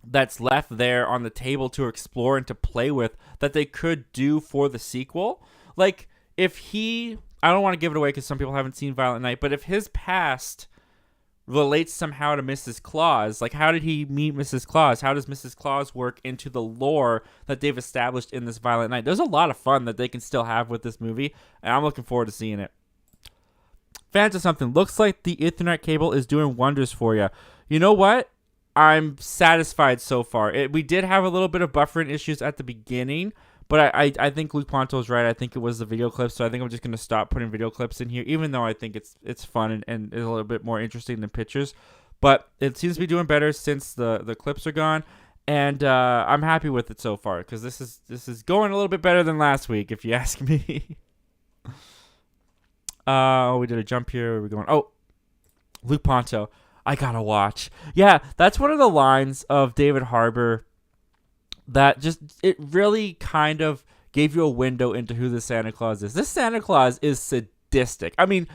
that's left there on the table to explore and to play with that they could do for the sequel. Like, if I don't want to give it away because some people haven't seen Violent Night, but if his past relates somehow to Mrs. Claus, like, how did he meet Mrs. Claus? How does Mrs. Claus work into the lore that they've established in this Violent Night? There's a lot of fun that they can still have with this movie, and I'm looking forward to seeing it. Fans of something. Looks like the Ethernet cable is doing wonders for you. You know what? I'm satisfied so far. We did have a little bit of buffering issues at the beginning, but I think Luke Ponto's right. I think it was the video clips, so I think I'm just going to stop putting video clips in here, even though I think it's fun and is a little bit more interesting than pictures. But it seems to be doing better since the clips are gone, and I'm happy with it so far, because this is going a little bit better than last week, if you ask me. We did a jump here. Where are we going? Oh, Luke Ponto. I gotta watch. Yeah, that's one of the lines of David Harbour that it really kind of gave you a window into who this Santa Claus is. This Santa Claus is sadistic. I mean,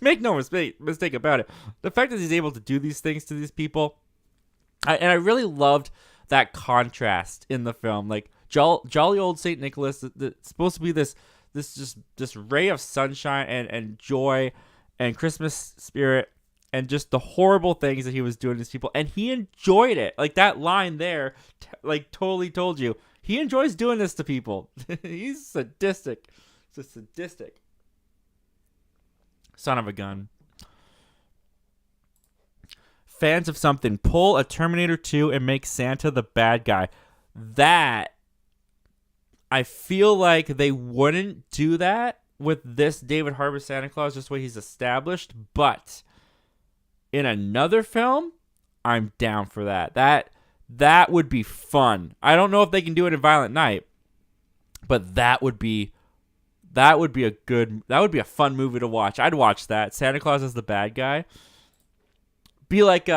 make no mistake about it. The fact that he's able to do these things to these people, and I really loved that contrast in the film. Like, jolly old Saint Nicholas, it's supposed to be this ray of sunshine and joy and Christmas spirit, and just the horrible things that he was doing to these people, and he enjoyed it. Like, that line there, totally told you he enjoys doing this to people. He's sadistic. It's a sadistic son of a gun. Fans of something. Pull a Terminator 2 and make Santa the bad guy. That, I feel like they wouldn't do that with this David Harbour Santa Claus, just the way he's established. But in another film, I'm down for that. That would be fun. I don't know if they can do it in Violent Night, but that would be a fun movie to watch. I'd watch that. Santa Claus as the bad guy. It'd be like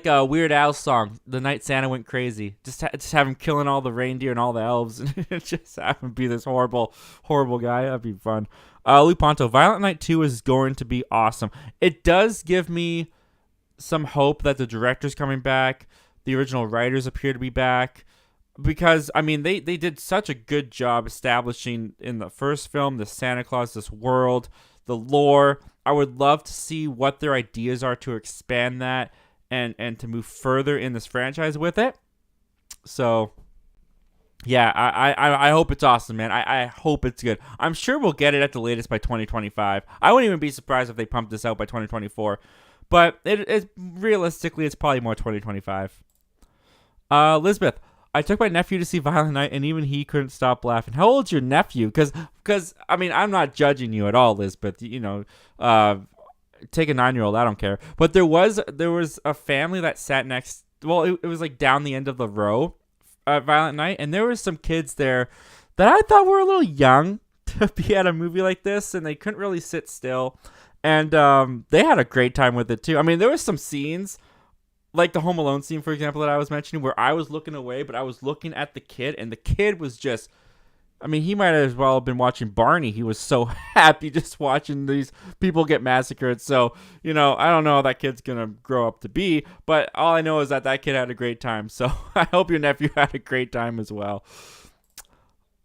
a Weird Al song, The Night Santa Went Crazy. Just have him killing all the reindeer and all the elves, and just have him be this horrible, horrible guy. That'd be fun. Luke Ponto, Violent Night 2 is going to be awesome. It does give me some hope that the director's coming back. The original writers appear to be back. Because, I mean, they did such a good job establishing in the first film the Santa Claus, this world, the lore. I would love to see what their ideas are to expand that and to move further in this franchise with it. So, yeah, I hope it's awesome, man. I hope it's good. I'm sure we'll get it at the latest by 2025. I wouldn't even be surprised if they pump this out by 2024. But realistically, it's probably more 2025. Elizabeth, I took my nephew to see Violent Night, and even he couldn't stop laughing. How old's your nephew? Because I mean, I'm not judging you at all, Elizabeth. You know, take a 9-year-old. I don't care. But there was a family that sat next. Well, it was like down the end of the row at Violent Night, and there was some kids there that I thought were a little young to be at a movie like this, and they couldn't really sit still. And they had a great time with it too. I mean, there was some scenes, like the Home Alone scene, for example, that I was mentioning, where I was looking away, but I was looking at the kid, and the kid was just, I mean, he might as well have been watching Barney. He was so happy just watching these people get massacred. So, you know, I don't know how that kid's going to grow up to be, but all I know is that kid had a great time. So I hope your nephew had a great time as well.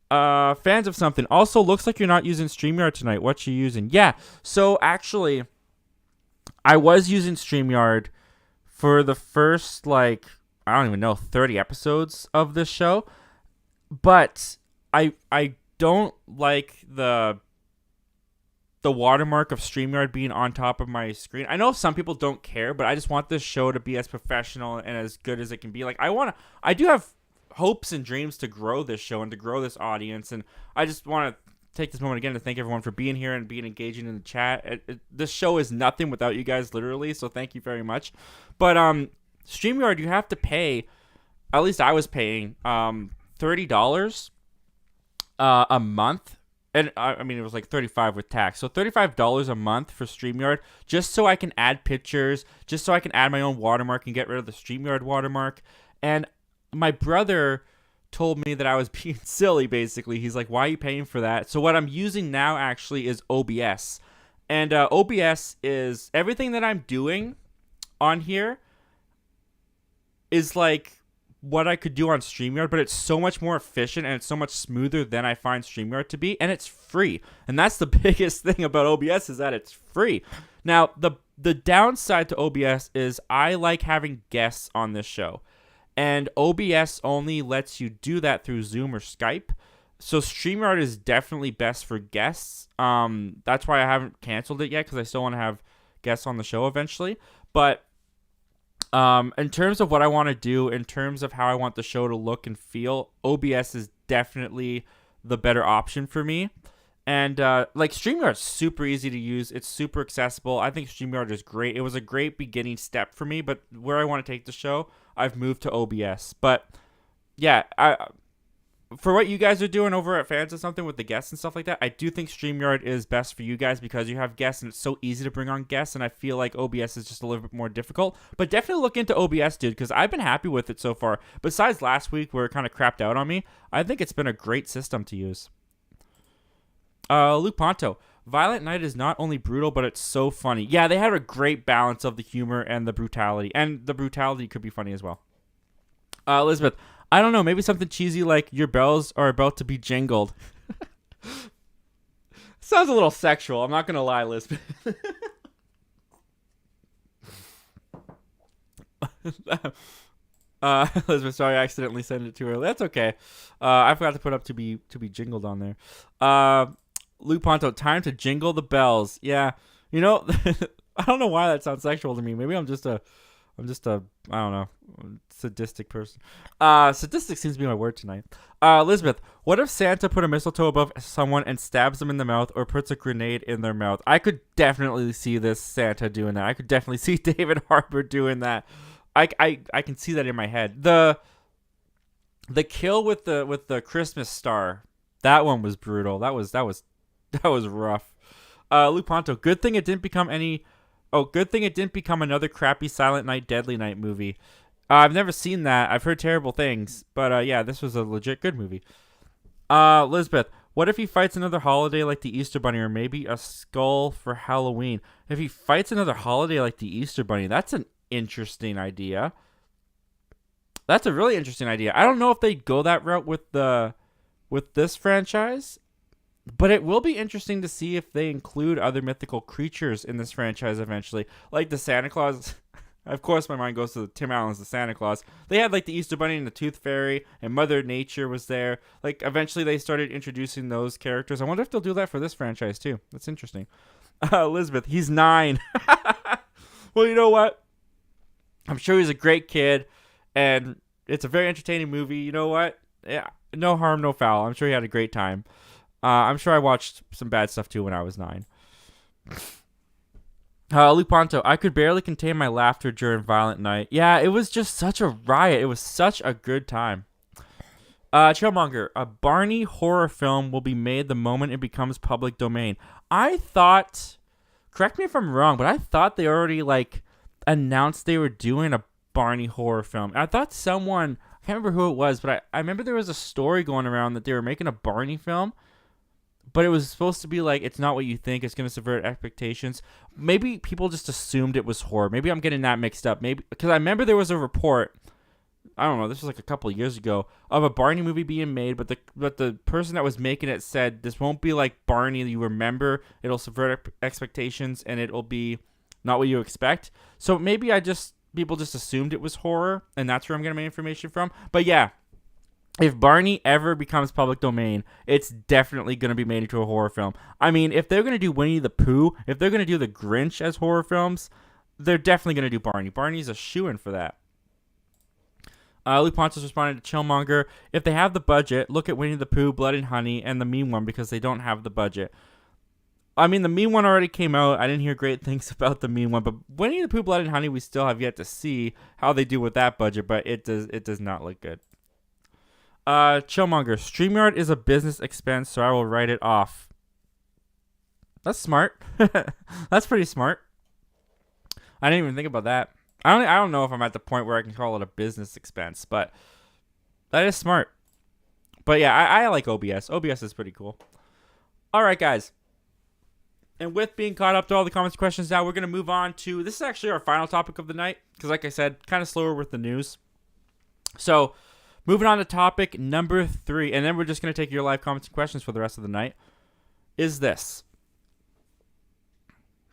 Fans of something. Also, looks like you're not using StreamYard tonight. What you using? Yeah, so actually, I was using StreamYard for the first, like, I don't even know, 30 episodes of this show. But I don't like the watermark of StreamYard being on top of my screen. I know some people don't care, but I just want this show to be as professional and as good as it can be. Like, I do have hopes and dreams to grow this show and to grow this audience, and I just want to take this moment again to thank everyone for being here and being engaging in the chat. This show is nothing without you guys, literally, so thank you very much. But StreamYard, you have to pay, at least I was paying, $30 a month. And I mean, it was like $35 with tax. So $35 a month for StreamYard, just so I can add pictures, just so I can add my own watermark and get rid of the StreamYard watermark. And my brother told me that I was being silly, basically. He's like, why are you paying for that? So what I'm using now actually is OBS. And OBS is everything that I'm doing on here is like what I could do on StreamYard, but it's so much more efficient and it's so much smoother than I find StreamYard to be, and it's free. And that's the biggest thing about OBS, is that it's free. Now, the downside to OBS is I like having guests on this show, and OBS only lets you do that through Zoom or Skype. So StreamYard is definitely best for guests. That's why I haven't canceled it yet, because I still want to have guests on the show eventually. But in terms of what I want to do, in terms of how I want the show to look and feel, OBS is definitely the better option for me. And like, StreamYard is super easy to use. It's super accessible. I think StreamYard is great. It was a great beginning step for me, but where I want to take the show, I've moved to OBS. But yeah, for what you guys are doing over at Fans of Something with the guests and stuff like that, I do think StreamYard is best for you guys because you have guests and it's so easy to bring on guests, and I feel like OBS is just a little bit more difficult. But definitely look into OBS, dude, because I've been happy with it so far. Besides last week where it kind of crapped out on me, I think it's been a great system to use. Luke Ponto, Violent Night is not only brutal, but it's so funny. Yeah, they had a great balance of the humor and the brutality, and the brutality could be funny as well. Elizabeth, I don't know, maybe something cheesy like your bells are about to be jingled. Sounds a little sexual, I'm not going to lie, Elizabeth. Elizabeth, sorry, I accidentally sent it too early. That's okay. I forgot to put up to be jingled on there. Luke Ponto, time to jingle the bells. Yeah, you know, I don't know why that sounds sexual to me. Maybe I'm just a I don't know, sadistic person. Sadistic seems to be my word tonight. Elizabeth, what if Santa put a mistletoe above someone and stabs them in the mouth or puts a grenade in their mouth? I could definitely see this Santa doing that. I could definitely see David Harbour doing that. I can see that in my head. The kill with the Christmas star, that one was brutal. That was rough. Luke Ponto, good thing it didn't become another crappy Silent Night, Deadly Night movie. I've never seen that. I've heard terrible things. But yeah, this was a legit good movie. Elizabeth, what if he fights another holiday like the Easter Bunny, or maybe a skull for Halloween? If he fights another holiday like the Easter Bunny, that's an interesting idea. That's a really interesting idea. I don't know if they'd go that route with this franchise. But it will be interesting to see if they include other mythical creatures in this franchise eventually. Like the Santa Claus. Of course, my mind goes to Tim Allen's The Santa Claus. They had like the Easter Bunny and the Tooth Fairy, and Mother Nature was there. Like, eventually they started introducing those characters. I wonder if they'll do that for this franchise too. That's interesting. Elizabeth, he's 9. Well, you know what? I'm sure he's a great kid, and it's a very entertaining movie. You know what? Yeah, no harm, no foul. I'm sure he had a great time. I'm sure I watched some bad stuff too when I was 9. Luke Ponto, I could barely contain my laughter during Violent Night. Yeah, it was just such a riot. It was such a good time. Chillmonger, a Barney horror film will be made the moment it becomes public domain. I thought, correct me if I'm wrong, but I thought they already announced they were doing a Barney horror film. I thought someone, I can't remember who it was, but I remember there was a story going around that they were making a Barney film. But it was supposed to be it's not what you think. It's going to subvert expectations. Maybe people just assumed it was horror. Maybe I'm getting that mixed up. Maybe because I remember there was a report, I don't know, this was a couple of years ago, of a Barney movie being made, but the person that was making it said this won't be like Barney you remember. It'll subvert expectations and it'll be not what you expect. So maybe I just people just assumed it was horror, and that's where I'm getting my information from. But yeah, if Barney ever becomes public domain, it's definitely going to be made into a horror film. I mean, if they're going to do Winnie the Pooh, if they're going to do The Grinch as horror films, they're definitely going to do Barney. Barney's a shoo-in for that. Luke Pontus responded to Chillmonger, if they have the budget, look at Winnie the Pooh, Blood and Honey, and the Mean One, because they don't have the budget. I mean, the Mean One already came out. I didn't hear great things about the Mean One, but Winnie the Pooh, Blood and Honey, we still have yet to see how they do with that budget, but it does not look good. Chillmonger, StreamYard is a business expense, so I will write it off. That's smart. That's pretty smart. I didn't even think about that. I don't know if I'm at the point where I can call it a business expense, but that is smart. But yeah, I like OBS. OBS is pretty cool. All right, guys. And with being caught up to all the comments and questions now, we're going to move on to, this is actually our final topic of the night, because like I said, kind of slower with the news. So, moving on to topic number 3, and then we're just going to take your live comments and questions for the rest of the night, is this.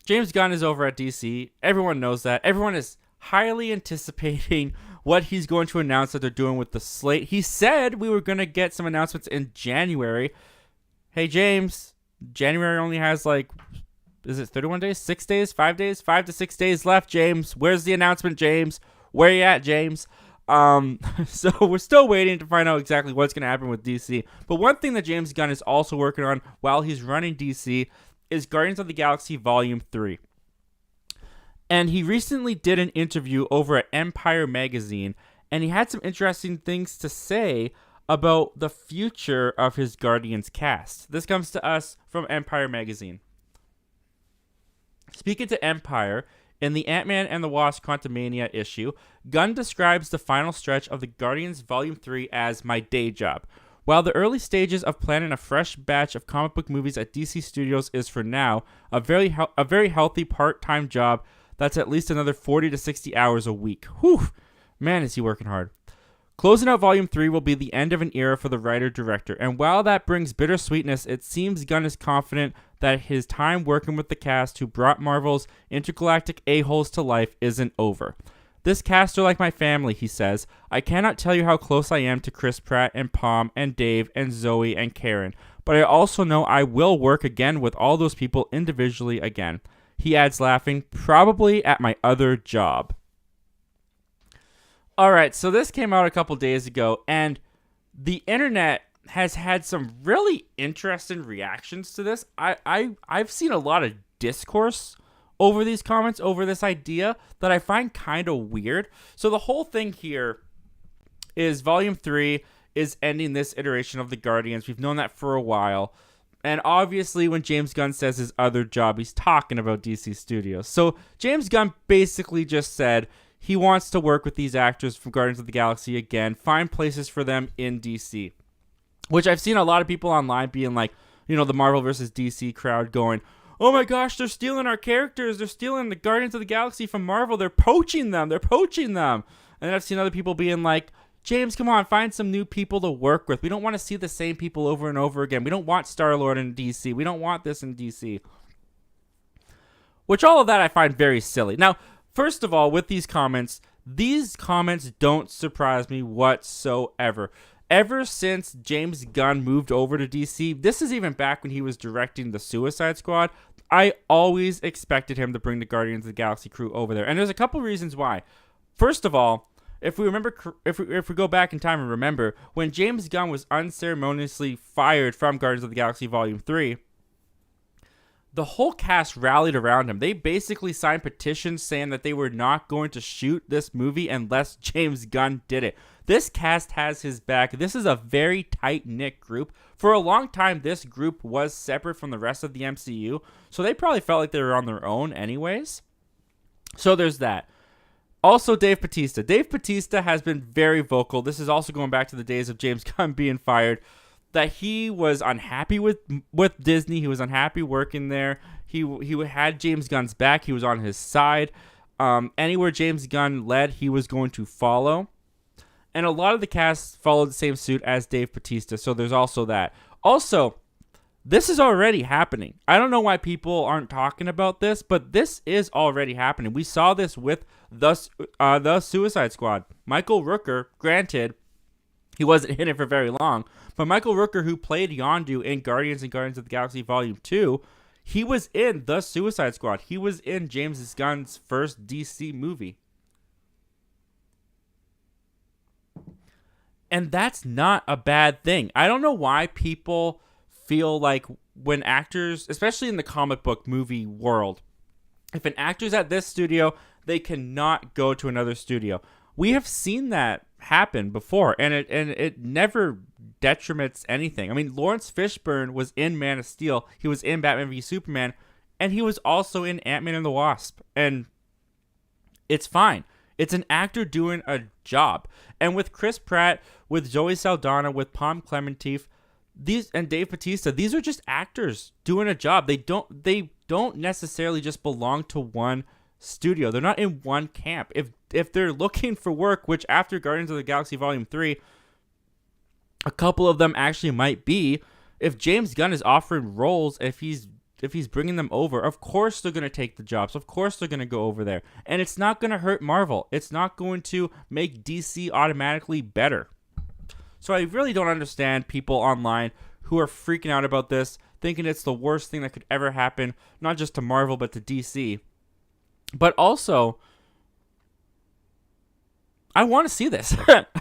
James Gunn is over at DC. Everyone knows that. Everyone is highly anticipating what he's going to announce that they're doing with the slate. He said we were going to get some announcements in January. Hey, James, January only has is it 31 days, 6 days, 5 days, 5 to 6 days left, James. Where's the announcement, James? Where you at, James? So we're still waiting to find out exactly what's going to happen with DC. But one thing that James Gunn is also working on while he's running DC is Guardians of the Galaxy Volume 3. And he recently did an interview over at Empire Magazine, and he had some interesting things to say about the future of his Guardians cast. This comes to us from Empire Magazine. Speaking to Empire, in the Ant-Man and the Wasp Quantumania issue, Gunn describes the final stretch of the Guardians Volume 3 as my day job. While the early stages of planning a fresh batch of comic book movies at DC Studios is for now a very healthy part-time job that's at least another 40 to 60 hours a week. Whew, man, is he working hard. Closing out Volume 3 will be the end of an era for the writer-director, and while that brings bittersweetness, it seems Gunn is confident that his time working with the cast who brought Marvel's intergalactic a-holes to life isn't over. This cast are like my family, he says. I cannot tell you how close I am to Chris Pratt and Palm and Dave and Zoe and Karen, but I also know I will work again with all those people individually again. He adds, laughing, probably at my other job. All right, so this came out a couple days ago, and the internet has had some really interesting reactions to this. I've seen a lot of discourse over these comments, over this idea that I find kind of weird. So the whole thing here is Volume 3 is ending this iteration of the Guardians. We've known that for a while. And obviously, when James Gunn says his other job, he's talking about DC Studios. So James Gunn basically just said he wants to work with these actors from Guardians of the Galaxy again, find places for them in DC. Which I've seen a lot of people online being like, the Marvel versus DC crowd going, oh my gosh, they're stealing our characters. They're stealing the Guardians of the Galaxy from Marvel. They're poaching them. And then I've seen other people being like, James, come on, find some new people to work with. We don't want to see the same people over and over again. We don't want Star-Lord in DC. We don't want this in DC. Which all of that I find very silly. Now, first of all, with these comments don't surprise me whatsoever. Ever since James Gunn moved over to DC, this is even back when he was directing the Suicide Squad, I always expected him to bring the Guardians of the Galaxy crew over there. And there's a couple reasons why. First of all, if we go back in time and remember, when James Gunn was unceremoniously fired from Guardians of the Galaxy Volume 3, the whole cast rallied around him. They basically signed petitions saying that they were not going to shoot this movie unless James Gunn did it. This cast has his back. This is a very tight-knit group. For a long time, this group was separate from the rest of the MCU, so they probably felt like they were on their own anyways. So there's that. Also, Dave Bautista. Dave Bautista has been very vocal. This is also going back to the days of James Gunn being fired, that he was unhappy with Disney. He was unhappy working there. He had James Gunn's back. He was on his side. Anywhere James Gunn led, he was going to follow. And a lot of the cast followed the same suit as Dave Bautista, so there's also that. Also, This is already happening. I don't know why people aren't talking about this, but this is already happening. We saw this with the Suicide Squad. Michael Rooker, granted, he wasn't in it for very long, but Michael Rooker, who played Yondu in Guardians and Guardians of the Galaxy Volume 2, he was in the Suicide Squad. He was in James Gunn's first DC movie. And that's not a bad thing. I don't know why people feel like when actors, especially in the comic book movie world, if an actor's at this studio, they cannot go to another studio. We have seen that happen before, and it never detriments anything. I mean, Lawrence Fishburne was in Man of Steel. He was in Batman v Superman, and he was also in Ant-Man and the Wasp. And it's fine. It's an actor doing a job. And with Chris Pratt, with Zoe Saldana, with Pom Klementieff, and Dave Bautista, these are just actors doing a job. They don't necessarily just belong to one studio. They're not in one camp. If they're looking for work, which after Guardians of the Galaxy Volume 3, a couple of them actually might be, if James Gunn is offering roles, if he's bringing them over, of course they're going to take the jobs. Of course they're going to go over there. And it's not going to hurt Marvel. It's not going to make DC automatically better. So I really don't understand people online who are freaking out about this, thinking it's the worst thing that could ever happen, not just to Marvel, but to DC. But also, I want to see this.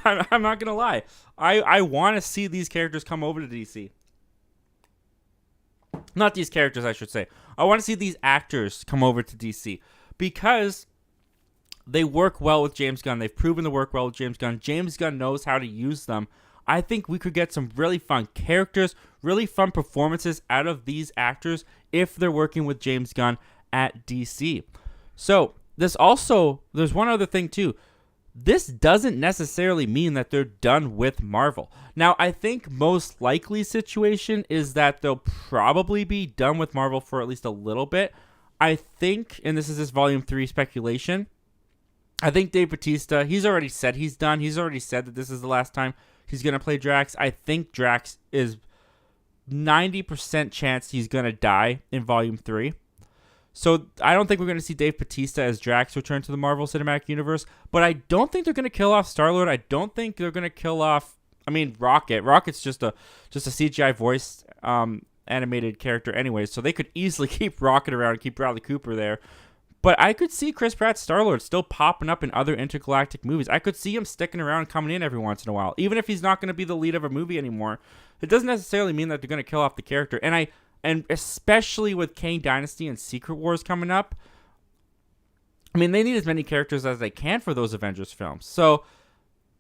I'm not going to lie. I want to see these characters come over to DC. Not these characters, I should say. I want to see these actors come over to DC because they work well with James Gunn. They've proven to work well with James Gunn. James Gunn knows how to use them. I think we could get some really fun characters, really fun performances out of these actors if they're working with James Gunn at DC. So, there's one other thing too. This doesn't necessarily mean that they're done with Marvel. Now, I think most likely situation is that they'll probably be done with Marvel for at least a little bit. I think, and this is this Volume 3 speculation, I think Dave Bautista, he's already said he's done. He's already said that this is the last time he's going to play Drax. I think Drax is 90% chance he's going to die in Volume 3. So I don't think we're going to see Dave Bautista as Drax return to the Marvel Cinematic Universe, but I don't think they're going to kill off Star-Lord. I don't think they're going to kill off, Rocket. Rocket's just a CGI voice animated character anyway, so they could easily keep Rocket around and keep Bradley Cooper there. But I could see Chris Pratt's Star-Lord still popping up in other intergalactic movies. I could see him sticking around and coming in every once in a while. Even if he's not going to be the lead of a movie anymore, it doesn't necessarily mean that they're going to kill off the character. And especially with Kang Dynasty and Secret Wars coming up, they need as many characters as they can for those Avengers films. So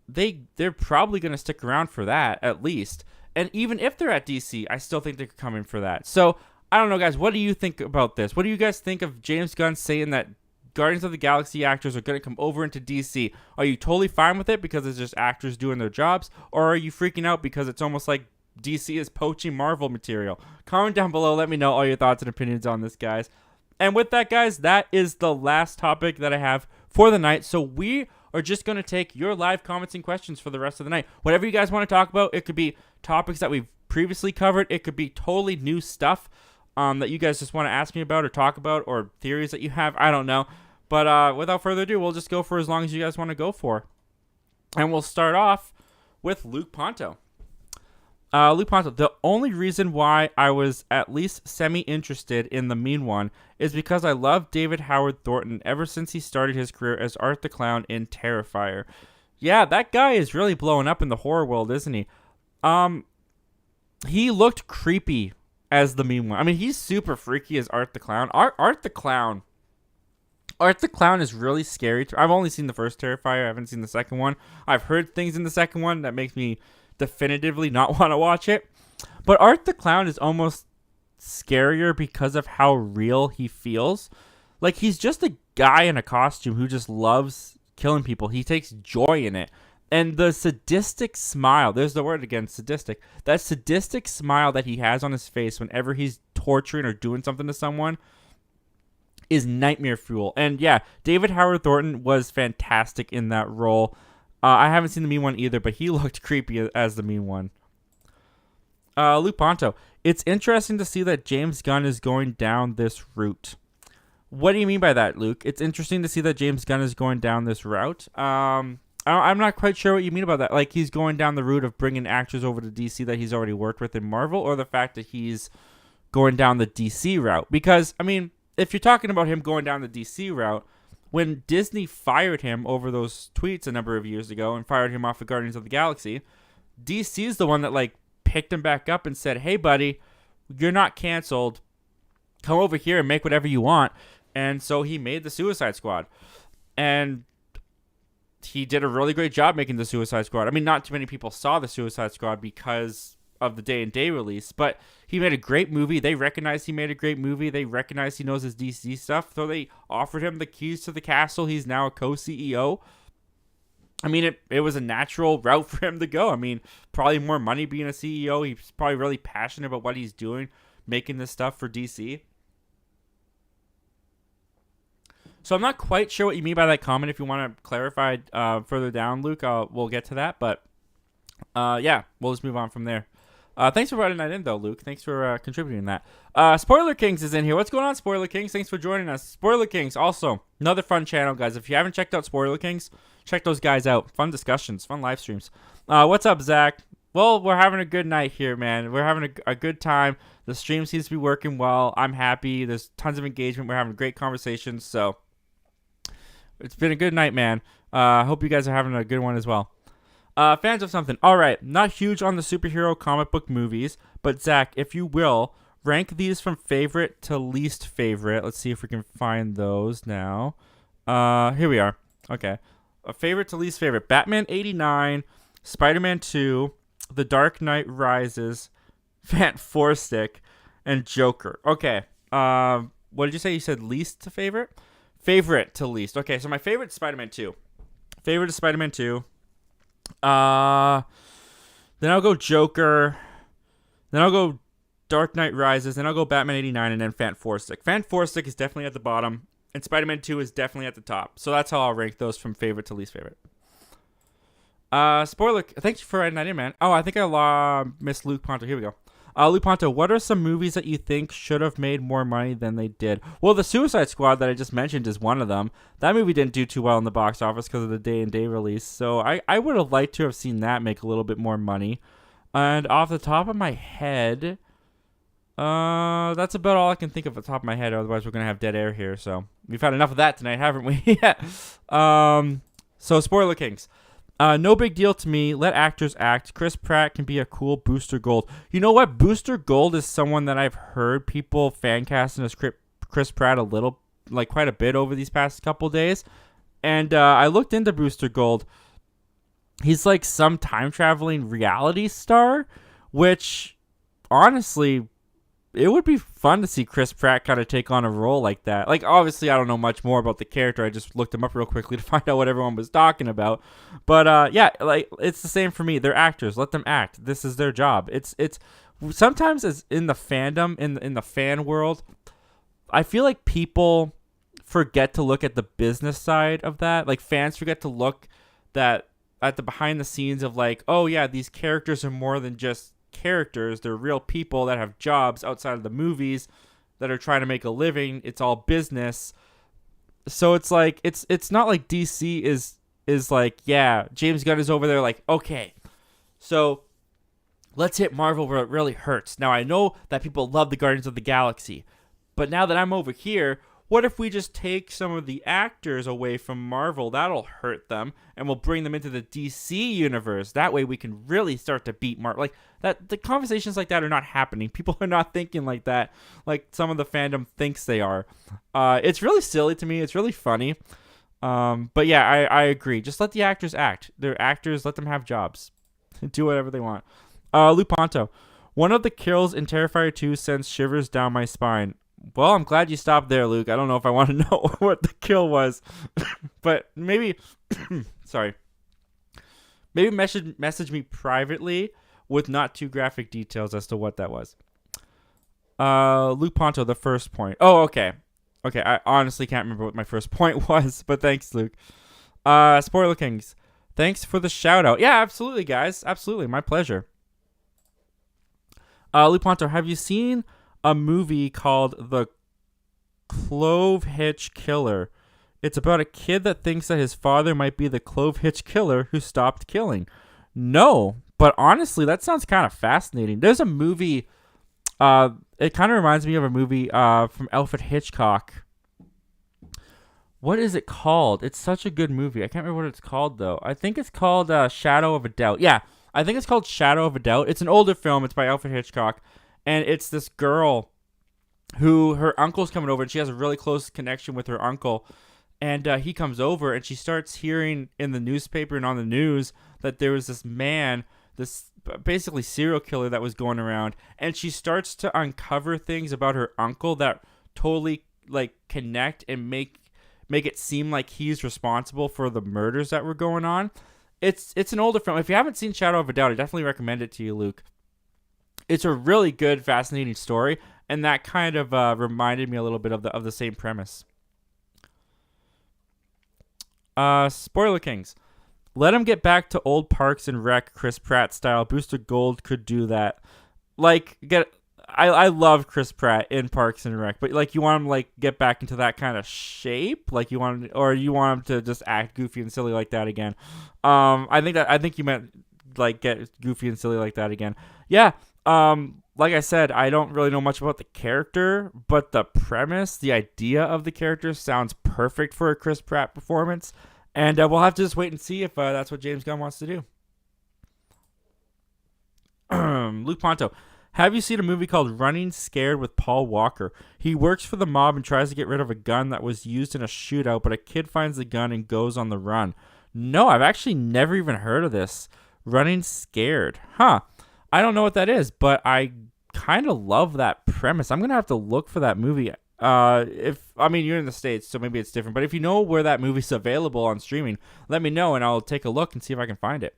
they're probably going to stick around for that, at least. And even if they're at DC, I still think they could come in for that. So I don't know, guys. What do you think about this? What do you guys think of James Gunn saying that Guardians of the Galaxy actors are going to come over into DC? Are you totally fine with it because it's just actors doing their jobs? Or are you freaking out because it's almost like DC is poaching Marvel material? Comment down below. Let me know all your thoughts and opinions on this, guys. And with that, guys, that is the last topic that I have for the night. So we are just going to take your live comments and questions for the rest of the night. Whatever you guys want to talk about, it could be topics that we've previously covered. It could be totally new stuff that you guys just want to ask me about or talk about, or theories that you have. I don't know. But without further ado, we'll just go for as long as you guys want to go for. And we'll start off with Luke Ponto. Luke Ponto, the only reason why I was at least semi-interested in the Mean One is because I love David Howard Thornton ever since he started his career as Art the Clown in Terrifier. Yeah, that guy is really blowing up in the horror world, isn't he? He looked creepy as the Mean One. He's super freaky as Art the Clown. Art the Clown is really scary. I've only seen the first Terrifier. I haven't seen the second one. I've heard things in the second one that makes me definitively not want to watch it. But Art the Clown is almost scarier because of how real he feels. Like, he's just a guy in a costume who just loves killing people. He takes joy in it. And the sadistic smile, there's the word again, sadistic. That sadistic smile that he has on his face whenever he's torturing or doing something to someone is nightmare fuel. And yeah, David Howard Thornton was fantastic in that role. I haven't seen the Mean One either, but he looked creepy as the Mean One. Luke Ponto. It's interesting to see that James Gunn is going down this route. What do you mean by that, Luke? It's interesting to see that James Gunn is going down this route. I'm not quite sure what you mean about that. Like, he's going down the route of bringing actors over to DC that he's already worked with in Marvel, or the fact that he's going down the DC route. Because, I mean, if you're talking about him going down the DC route, when Disney fired him over those tweets a number of years ago and fired him off of Guardians of the Galaxy, DC is the one that, like, picked him back up and said, hey, buddy, you're not canceled. Come over here and make whatever you want. And so he made the Suicide Squad. And he did a really great job making the Suicide Squad. I mean, not too many people saw the Suicide Squad because of the day-and-day release, but he made a great movie. They recognized he made a great movie. They recognized he knows his DC stuff, so they offered him the keys to the castle. He's now a co-CEO. I mean, it was a natural route for him to go. I mean, probably more money being a CEO. He's probably really passionate about what he's doing, making this stuff for DC. So I'm not quite sure what you mean by that comment. If you want to clarify further down, Luke, we'll get to that. But yeah, we'll just move on from there. Thanks for writing that in, though, Luke. Thanks for contributing that. Spoiler Kings is in here. What's going on, Spoiler Kings? Thanks for joining us. Spoiler Kings, also, another fun channel, guys. If you haven't checked out Spoiler Kings, check those guys out. Fun discussions, fun live streams. What's up, Zach? Well, we're having a good night here, man. We're having a good time. The stream seems to be working well. I'm happy. There's tons of engagement. We're having great conversations, so it's been a good night, man. I hope you guys are having a good one as well. Fans of something. All right. Not huge on the superhero comic book movies, but Zach, if you will, rank these from favorite to least favorite. Let's see if we can find those now. Here we are. Okay. A favorite to least favorite. Batman 89, Spider-Man 2, The Dark Knight Rises, Fantastic, and Joker. Okay. What did you say? You said least to favorite? Favorite to least. Okay, so my favorite is Spider-Man 2. Favorite is Spider-Man 2. Then I'll go Joker. Then I'll go Dark Knight Rises. Then I'll go Batman 89 and then Fantastic. Fantastic is definitely at the bottom. And Spider-Man 2 is definitely at the top. So that's how I'll rank those from favorite to least favorite. Spoiler. Thanks for writing that in, man. Oh, I think I missed Luke Ponto. Here we go. Luke Ponto, what are some movies that you think should have made more money than they did? Well, the Suicide Squad that I just mentioned is one of them. That movie didn't do too well in the box office because of the day-and-day release. So I would have liked to have seen that make a little bit more money. And off the top of my head, that's about all I can think of at the top of my head. Otherwise, we're going to have dead air here. So we've had enough of that tonight, haven't we? Yeah. So Spoiler Kings. No big deal to me. Let actors act. Chris Pratt can be a cool Booster Gold. You know what? Booster Gold is someone that I've heard people fan casting as Chris Pratt quite a bit over these past couple days. And I looked into Booster Gold. He's like some time traveling reality star, which honestly, it would be fun to see Chris Pratt kind of take on a role like that. Like, obviously, I don't know much more about the character. I just looked him up real quickly to find out what everyone was talking about. But, yeah, like, it's the same for me. They're actors. Let them act. This is their job. It's sometimes as in the fandom, in the fan world, I feel like people forget to look at the business side of that. Like, fans forget to look at the behind the scenes of, like, oh, yeah, these characters are more than just characters. They're real people that have jobs outside of the movies that are trying to make a living. It's all business. So it's like it's not like DC is like, yeah, James Gunn is over there like, okay, so let's hit Marvel where it really hurts. Now I know that people love the Guardians of the Galaxy, but now that I'm over here, what if we just take some of the actors away from Marvel? That'll hurt them, and we'll bring them into the DC universe. That way we can really start to beat Marvel. Like that, the conversations like that are not happening. People are not thinking like that, like some of the fandom thinks they are. It's really silly to me. It's really funny. But yeah, I agree. Just let the actors act. They're actors. Let them have jobs. Do whatever they want. Luke Ponto. One of the kills in Terrifier 2 sends shivers down my spine. Well, I'm glad you stopped there, Luke. I don't know if I want to know what the kill was, but maybe, sorry, maybe message me privately with not too graphic details as to what that was. Luke Ponto, the first point. Oh, okay. Okay, I honestly can't remember what my first point was, but thanks, Luke. Spoiler Kings, thanks for the shout out. Yeah, absolutely, guys. Absolutely. My pleasure. Lupanto, have you seen a movie called The Clove Hitch Killer? It's about a kid that thinks that his father might be the Clove Hitch Killer who stopped killing. No, but honestly, that sounds kind of fascinating. There's a movie, it kind of reminds me of a movie from Alfred Hitchcock. What is it called? It's such a good movie. I can't remember what it's called, though. I think it's called Shadow of a Doubt. Yeah, I think it's called Shadow of a Doubt. It's an older film. It's by Alfred Hitchcock. And it's this girl who her uncle's coming over, and she has a really close connection with her uncle. And he comes over, and she starts hearing in the newspaper and on the news that there was this man, this basically serial killer that was going around. And she starts to uncover things about her uncle that totally like connect and make it seem like he's responsible for the murders that were going on. It's an older film. If you haven't seen Shadow of a Doubt, I definitely recommend it to you, Luke. It's a really good, fascinating story, and that kind of reminded me a little bit of the same premise. Spoiler Kings. Let him get back to old Parks and Rec, Chris Pratt style. Booster Gold could do that. Like, I love Chris Pratt in Parks and Rec, but like you want him to like get back into that kind of shape, like you want him to just act goofy and silly like that again. I think you meant like get goofy and silly like that again. Yeah. Like I said, I don't really know much about the character, but the premise, the idea of the character sounds perfect for a Chris Pratt performance, and we'll have to just wait and see if that's what James Gunn wants to do. Luke Ponto. Have you seen a movie called Running Scared with Paul Walker? He works for the mob and tries to get rid of a gun that was used in a shootout, but a kid finds the gun and goes on the run. No, I've actually never even heard of this. Running Scared. Huh. I don't know what that is, but I kind of love that premise. I'm going to have to look for that movie. You're in the States, so maybe it's different. But if you know where that movie's available on streaming, let me know, and I'll take a look and see if I can find it.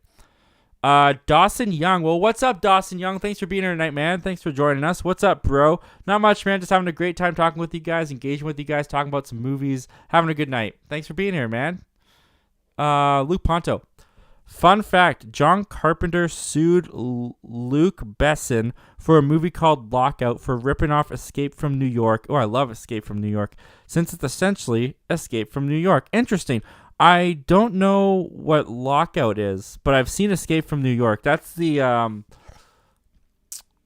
Dawson Young. Well, what's up, Dawson Young? Thanks for being here tonight, man. Thanks for joining us. What's up, bro? Not much, man. Just having a great time talking with you guys, engaging with you guys, talking about some movies, having a good night. Thanks for being here, man. Luke Ponto. Fun fact, John Carpenter sued Luc Besson for a movie called Lockout for ripping off Escape from New York. Oh, I love Escape from New York, since it's essentially Escape from New York. Interesting. I don't know what Lockout is, but I've seen Escape from New York. That's the,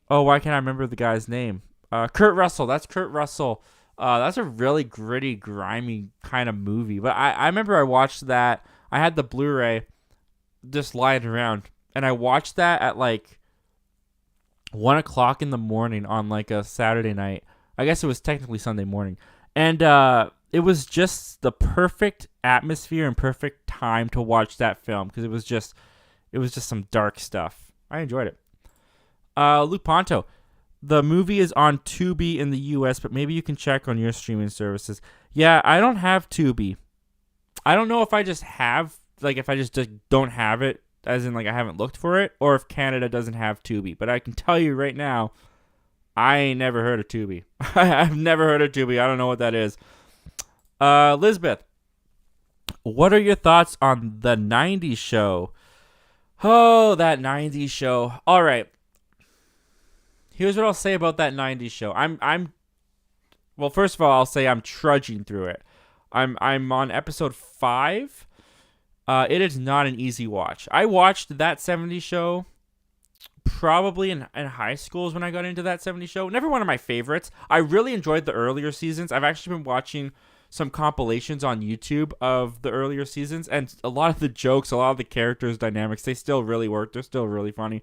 why can't I remember the guy's name? Kurt Russell. That's Kurt Russell. That's a really gritty, grimy kind of movie. But I remember I watched that. I had the Blu-ray just lying around, and I watched that at like 1 o'clock in the morning on like a Saturday night. I guess it was technically Sunday morning. And, it was just the perfect atmosphere and perfect time to watch that film because it was just some dark stuff. I enjoyed it. Luke Ponto, the movie is on Tubi in the U.S., but maybe you can check on your streaming services. Yeah, I don't have Tubi. I don't know if I just have, like, if I just don't have it, as in, like, I haven't looked for it, or if Canada doesn't have Tubi. But I can tell you right now, I ain't never heard of Tubi. I've never heard of Tubi. I don't know what that is. Lisbeth, what are your thoughts on the 90s show? Oh, that 90s show. All right. Here's what I'll say about that 90s show. Well, first of all, I'll say I'm trudging through it. I'm on episode 5. It is not an easy watch. I watched that 70s show probably in high school is when I got into that 70s show. Never one of my favorites. I really enjoyed the earlier seasons. I've actually been watching some compilations on YouTube of the earlier seasons, and a lot of the jokes, a lot of the characters' dynamics, they still really work. They're still really funny.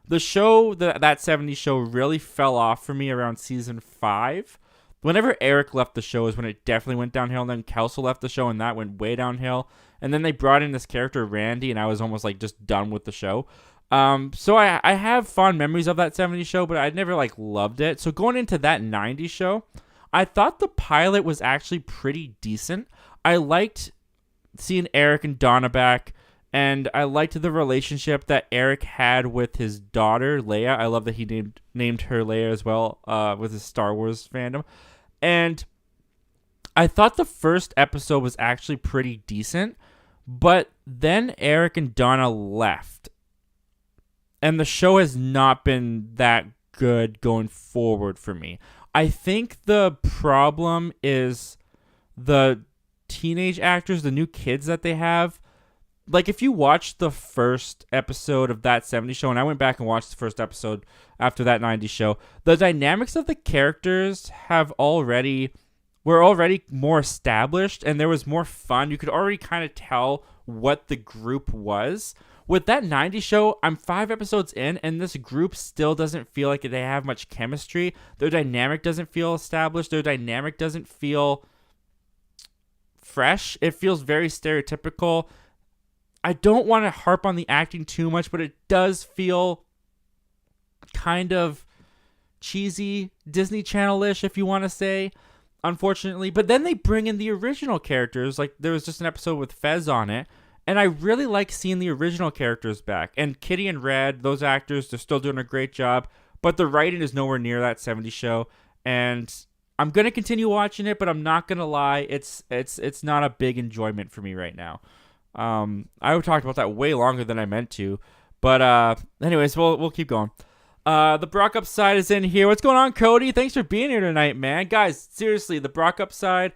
The show, that 70s show, really fell off for me around season 5. Whenever Eric left the show is when it definitely went downhill, and then Kelso left the show, and that went way downhill. And then they brought in this character, Randy, and I was almost like just done with the show. So I have fond memories of that 70s show, but I never like loved it. So going into that 90s show, I thought the pilot was actually pretty decent. I liked seeing Eric and Donna back, and I liked the relationship that Eric had with his daughter, Leia. I love that he named her Leia as well, with his Star Wars fandom. And I thought the first episode was actually pretty decent, but then Eric and Donna left. And the show has not been that good going forward for me. I think the problem is the teenage actors, the new kids that they have. Like, if you watch the first episode of That 70s Show, and I went back and watched the first episode after That 90s Show, the dynamics of the characters were already more established, and there was more fun. You could already kind of tell what the group was. With That 90s Show, I'm 5 episodes in, and this group still doesn't feel like they have much chemistry. Their dynamic doesn't feel established. Their dynamic doesn't feel fresh. It feels very stereotypical. I don't want to harp on the acting too much, but it does feel kind of cheesy, Disney Channel-ish, if you want to say, unfortunately. But then they bring in the original characters. Like, there was just an episode with Fez on it, and I really like seeing the original characters back. And Kitty and Red, those actors, they're still doing a great job, but the writing is nowhere near That 70s Show. And I'm going to continue watching it, but I'm not going to lie, it's not a big enjoyment for me right now. I talked about that way longer than I meant to, but anyways, we'll keep going. The Brock Upside is in here. What's going on, Cody? Thanks for being here tonight, man. Guys, seriously, the Brock Upside,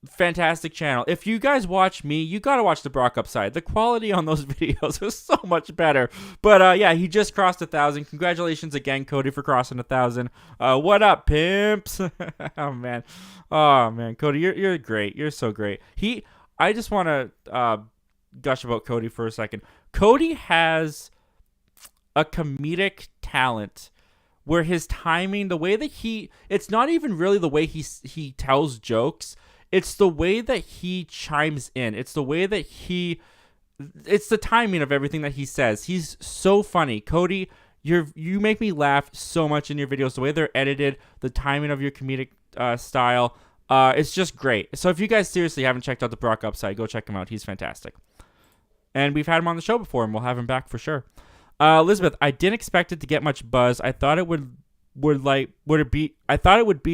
fantastic channel. If you guys watch me, you gotta watch the Brock Upside. The quality on those videos is so much better. But yeah, he just crossed 1,000. Congratulations again, Cody, for crossing 1,000. What up, pimps? Oh man, Cody, you're great. You're so great. I just want to gush about Cody for a second. Cody has a comedic talent where his timing, the way that it's not even really the way he tells jokes. It's the way that he chimes in. It's the way that it's the timing of everything that he says. He's so funny. Cody, you make me laugh so much in your videos. The way they're edited, the timing of your comedic style. It's just great. So if you guys seriously haven't checked out the Brock Upside, go check him out. He's fantastic. And we've had him on the show before, and we'll have him back for sure. Elizabeth, I didn't expect it to get much buzz. I thought it would be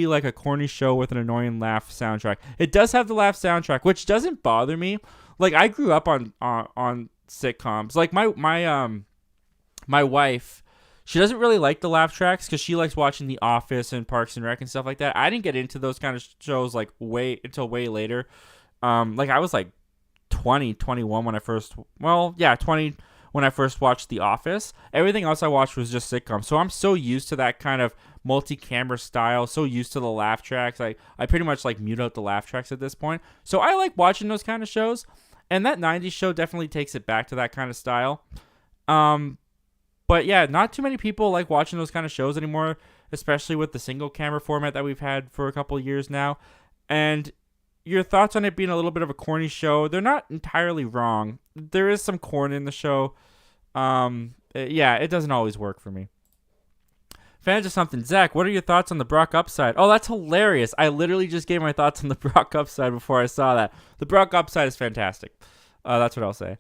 like a corny show with an annoying laugh soundtrack. It does have the laugh soundtrack, which doesn't bother me. Like, I grew up on sitcoms. Like my wife, she doesn't really like the laugh tracks because she likes watching The Office and Parks and Rec and stuff like that. I didn't get into those kind of shows like way later. Like, I was like 20, 21 when I first, 20 when I first watched The Office. Everything else I watched was just sitcoms. So I'm so used to that kind of multi-camera style, so used to the laugh tracks. I pretty much like mute out the laugh tracks at this point. So I like watching those kind of shows. And that 90s show definitely takes it back to that kind of style. But yeah, not too many people like watching those kind of shows anymore, especially with the single camera format that we've had for a couple of years now. And your thoughts on it being a little bit of a corny show, they're not entirely wrong. There is some corn in the show. Yeah, it doesn't always work for me. Fans of something. Zach, what are your thoughts on the Brock Upside? Oh, that's hilarious. I literally just gave my thoughts on the Brock Upside before I saw that. The Brock Upside is fantastic. That's what I'll say.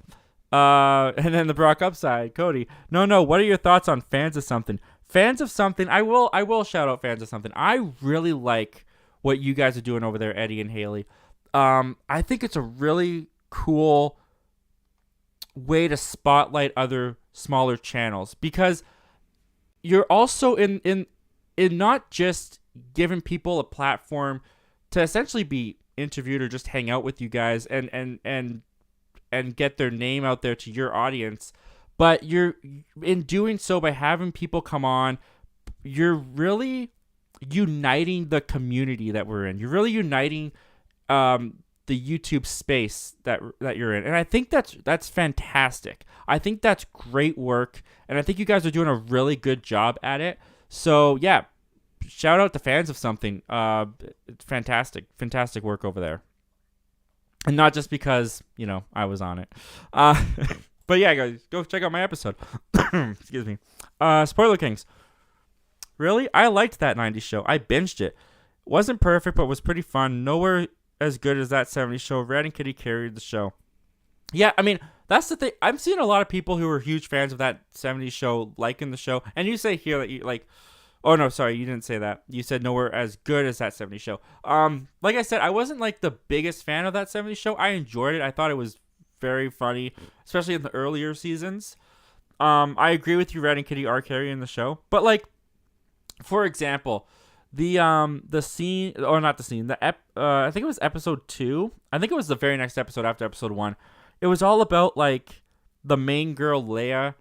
And then the Brock Upside, Cody. No, what are your thoughts on Fans of Something? Fans of Something, I will shout out Fans of Something. I really like what you guys are doing over there, Eddie and Haley. I think it's a really cool way to spotlight other smaller channels, because you're also in not just giving people a platform to essentially be interviewed or just hang out with you guys and get their name out there to your audience, but you're in doing so by having people come on, you're really uniting the community that we're in. You're really uniting the YouTube space that you're in. And I think that's fantastic. I think that's great work, and I think you guys are doing a really good job at it. So yeah, shout out to Fans of Something. It's fantastic work over there. And not just because, I was on it. But yeah, guys, go check out my episode. Excuse me. Spoiler Kings. Really? I liked that 90s show. I binged it. Wasn't perfect, but was pretty fun. Nowhere as good as that 70s show. Red and Kitty carried the show. Yeah, I mean, that's the thing. I'm seeing a lot of people who are huge fans of that 70s show liking the show. And you say here that you like... Oh, no, sorry, you didn't say that. You said nowhere as good as that 70s show. Like I said, I wasn't like the biggest fan of that 70s show. I enjoyed it. I thought it was very funny, especially in the earlier seasons. I agree with you, Red and Kitty are carrying the show. But, like, For example, the scene, or not the scene, I think it was episode 2. I think it was the very next episode after episode 1. It was all about like the main girl Leia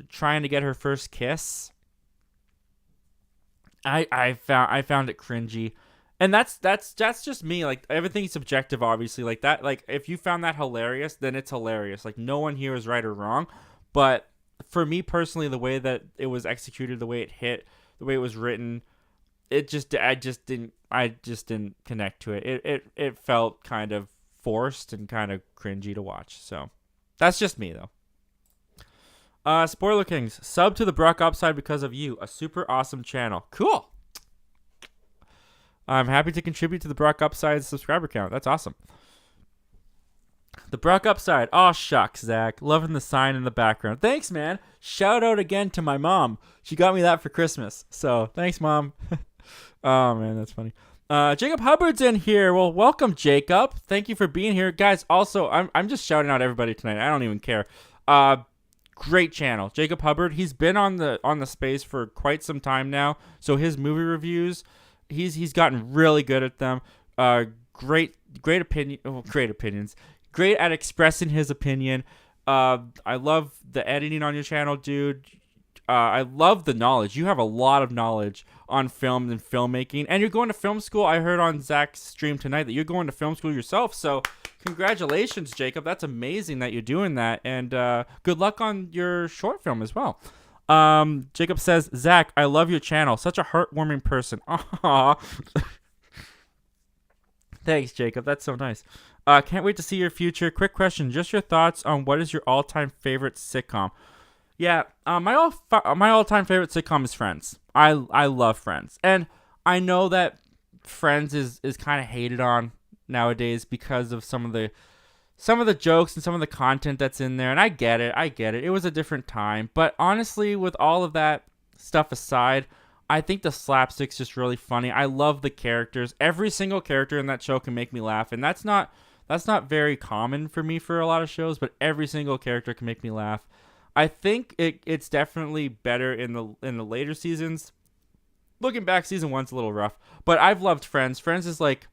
trying to get her first kiss. I found it cringy. And that's just me. Like, everything's subjective, obviously. Like that, like, if you found that hilarious, then it's hilarious. Like, no one here is right or wrong. But for me personally, the way that it was executed, the way it hit, the way it was written, I just didn't connect to it. It felt kind of forced and kind of cringy to watch. So that's just me though. Spoiler Kings, sub to the Brock Upside because of you. A super awesome channel. Cool. I'm happy to contribute to the Brock Upside subscriber count. That's awesome. The Brock Upside. Oh, shucks, Zach. Loving the sign in the background. Thanks, man. Shout out again to my mom. She got me that for Christmas. So, thanks, Mom. Oh, man, that's funny. Jacob Hubbard's in here. Well, welcome, Jacob. Thank you for being here. Guys, also, I'm just shouting out everybody tonight. I don't even care. Great channel. Jacob Hubbard. He's been on the space for quite some time now. So, his movie reviews, he's gotten really good at them. Great opinion. Oh, great opinions. Great at expressing his opinion. I love the editing on your channel, dude. I love the knowledge. You have a lot of knowledge on film and filmmaking. And you're going to film school. I heard on Zach's stream tonight that you're going to film school yourself. So congratulations, Jacob. That's amazing that you're doing that. And good luck on your short film as well. Jacob says, Zach, I love your channel. Such a heartwarming person. Aww. Thanks, Jacob. That's so nice. Can't wait to see your future. Quick question. Just your thoughts on what is your all-time favorite sitcom? Yeah, my all-time favorite sitcom is Friends. I love Friends. And I know that Friends is kind of hated on nowadays because of some of the jokes and some of the content that's in there. And I get it. It was a different time. But honestly, with all of that stuff aside, I think the slapstick's just really funny. I love the characters. Every single character in that show can make me laugh. And that's not very common for me for a lot of shows, but every single character can make me laugh. I think it's definitely better in the later seasons. Looking back, season 1's a little rough, but I've loved Friends. Friends is like,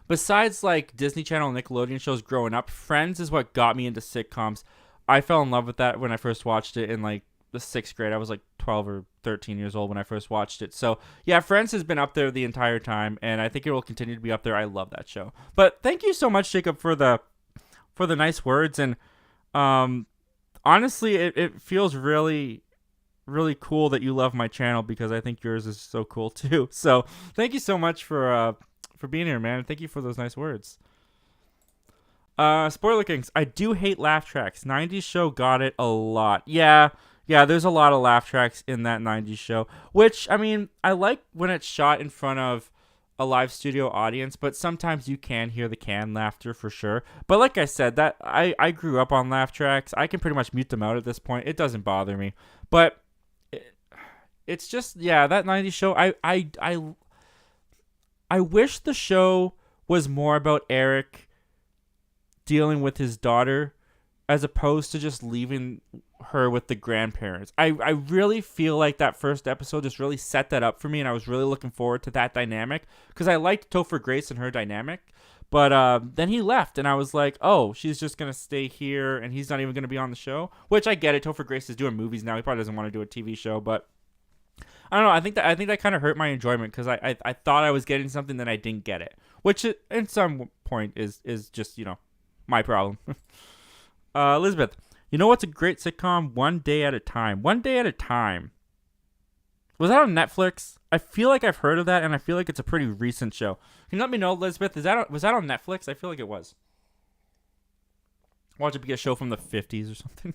besides like Disney Channel and Nickelodeon shows growing up, Friends is what got me into sitcoms. I fell in love with that when I first watched it in like the 6th grade. I was like 12 or 13 years old when I first watched it. So yeah, Friends has been up there the entire time, and I think it will continue to be up there. I love that show. But thank you so much, Jacob, for the nice words. And honestly, it feels really, really cool that you love my channel, because I think yours is so cool too. So thank you so much for being here, man. Thank you for those nice words. Spoiler Kings, I do hate laugh tracks. 90s show got it a lot. Yeah, there's a lot of laugh tracks in that 90s show, which, I mean, I like when it's shot in front of a live studio audience, but sometimes you can hear the canned laughter for sure. But like I said, that I grew up on laugh tracks. I can pretty much mute them out at this point. It doesn't bother me. But it's just, yeah, that 90s show, I wish the show was more about Eric dealing with his daughter as opposed to just leaving her with the grandparents. I really feel like that first episode just really set that up for me, and I was really looking forward to that dynamic, because I liked Topher Grace and her dynamic. But then he left, and I was like, oh, she's just going to stay here, and he's not even going to be on the show, which I get it. Topher Grace is doing movies now. He probably doesn't want to do a TV show, but I don't know. I think that kind of hurt my enjoyment, because I thought I was getting something that I didn't get it, which in some point is just, my problem. Elizabeth, you know what's a great sitcom? One Day at a Time. One Day at a Time. Was that on Netflix? I feel like I've heard of that, and I feel like it's a pretty recent show. Can you let me know, Elizabeth? Was that on Netflix? I feel like it was. Watch it be a show from the 50s or something.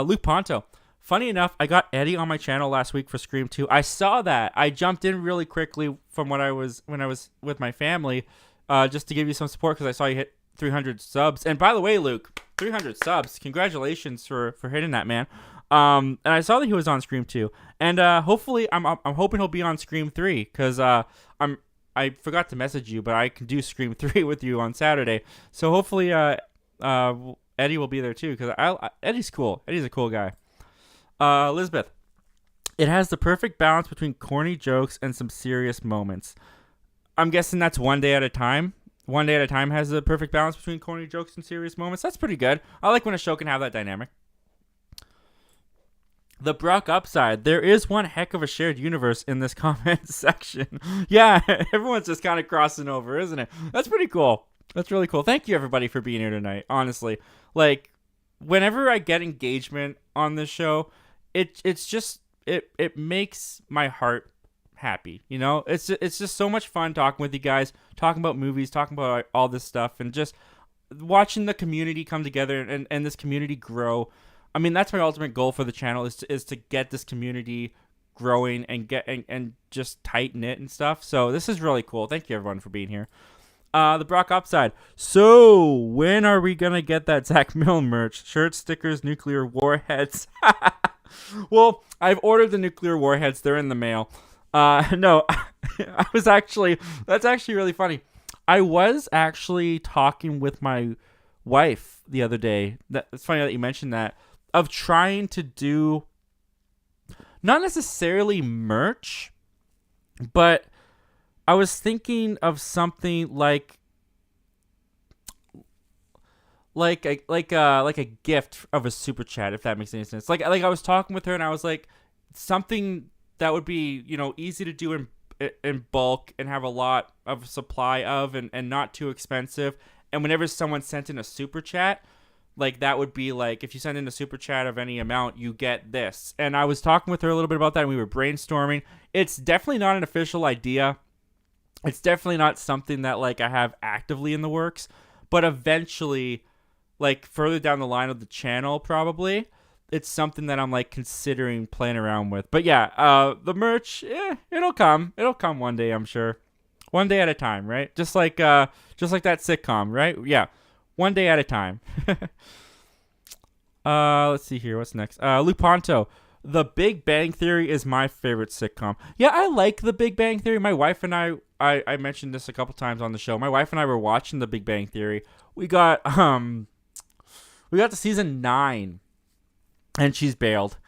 Luke Ponto. Funny enough, I got Eddie on my channel last week for Scream 2. I saw that. I jumped in really quickly from when I was with my family, just to give you some support, because I saw you hit 300 subs. And by the way, Luke, 300 subs. Congratulations for hitting that, man. And I saw that he was on Scream 2. And hopefully, I'm hoping he'll be on Scream 3, because I forgot to message you, but I can do Scream 3 with you on Saturday. So hopefully Eddie will be there too, because Eddie's cool. Eddie's a cool guy. Elizabeth, It has the perfect balance between corny jokes and some serious moments. I'm guessing that's One Day at a Time. One Day at a Time has the perfect balance between corny jokes and serious moments. That's pretty good. I like when a show can have that dynamic. The Brock Upside. There is one heck of a shared universe in this comment section. Yeah, everyone's just kind of crossing over, isn't it? That's pretty cool. That's really cool. Thank you, everybody, for being here tonight. Honestly, like, whenever I get engagement on this show, it's just it makes my heart happy. You know, it's just so much fun talking with you guys, talking about movies, talking about all this stuff, and just watching the community come together and this community grow. I mean, that's my ultimate goal for the channel is to get this community growing and get and just tight knit and stuff. So this is really cool. Thank you, everyone, for being here. The Brock Upside. So when are we gonna get that Zach Milne merch? Shirts, stickers, nuclear warheads. Well, I've ordered the nuclear warheads. They're in the mail. No, that's actually really funny. I was actually talking with my wife the other day. It's funny that you mentioned that. Of trying to do not necessarily merch, but I was thinking of something like a gift of a super chat, if that makes any sense. Like I was talking with her and I was like, something that would be, you know, easy to do in bulk and have a lot of supply of and not too expensive. And whenever someone sent in a super chat, like that would be like, if you send in a super chat of any amount, you get this. And I was talking with her a little bit about that and we were brainstorming. It's definitely not an official idea. It's definitely not something that like I have actively in the works, but eventually, like further down the line of the channel, probably it's something that I'm like considering playing around with. But yeah, the merch, it'll come one day, I'm sure. One day at a time, right? Just like that sitcom, right? Yeah. One day at a time. Let's see here. What's next? Luponto. The Big Bang Theory is my favorite sitcom. Yeah, I like The Big Bang Theory. My wife and I mentioned this a couple times on the show. My wife and I were watching The Big Bang Theory. We got to season 9, and she's bailed,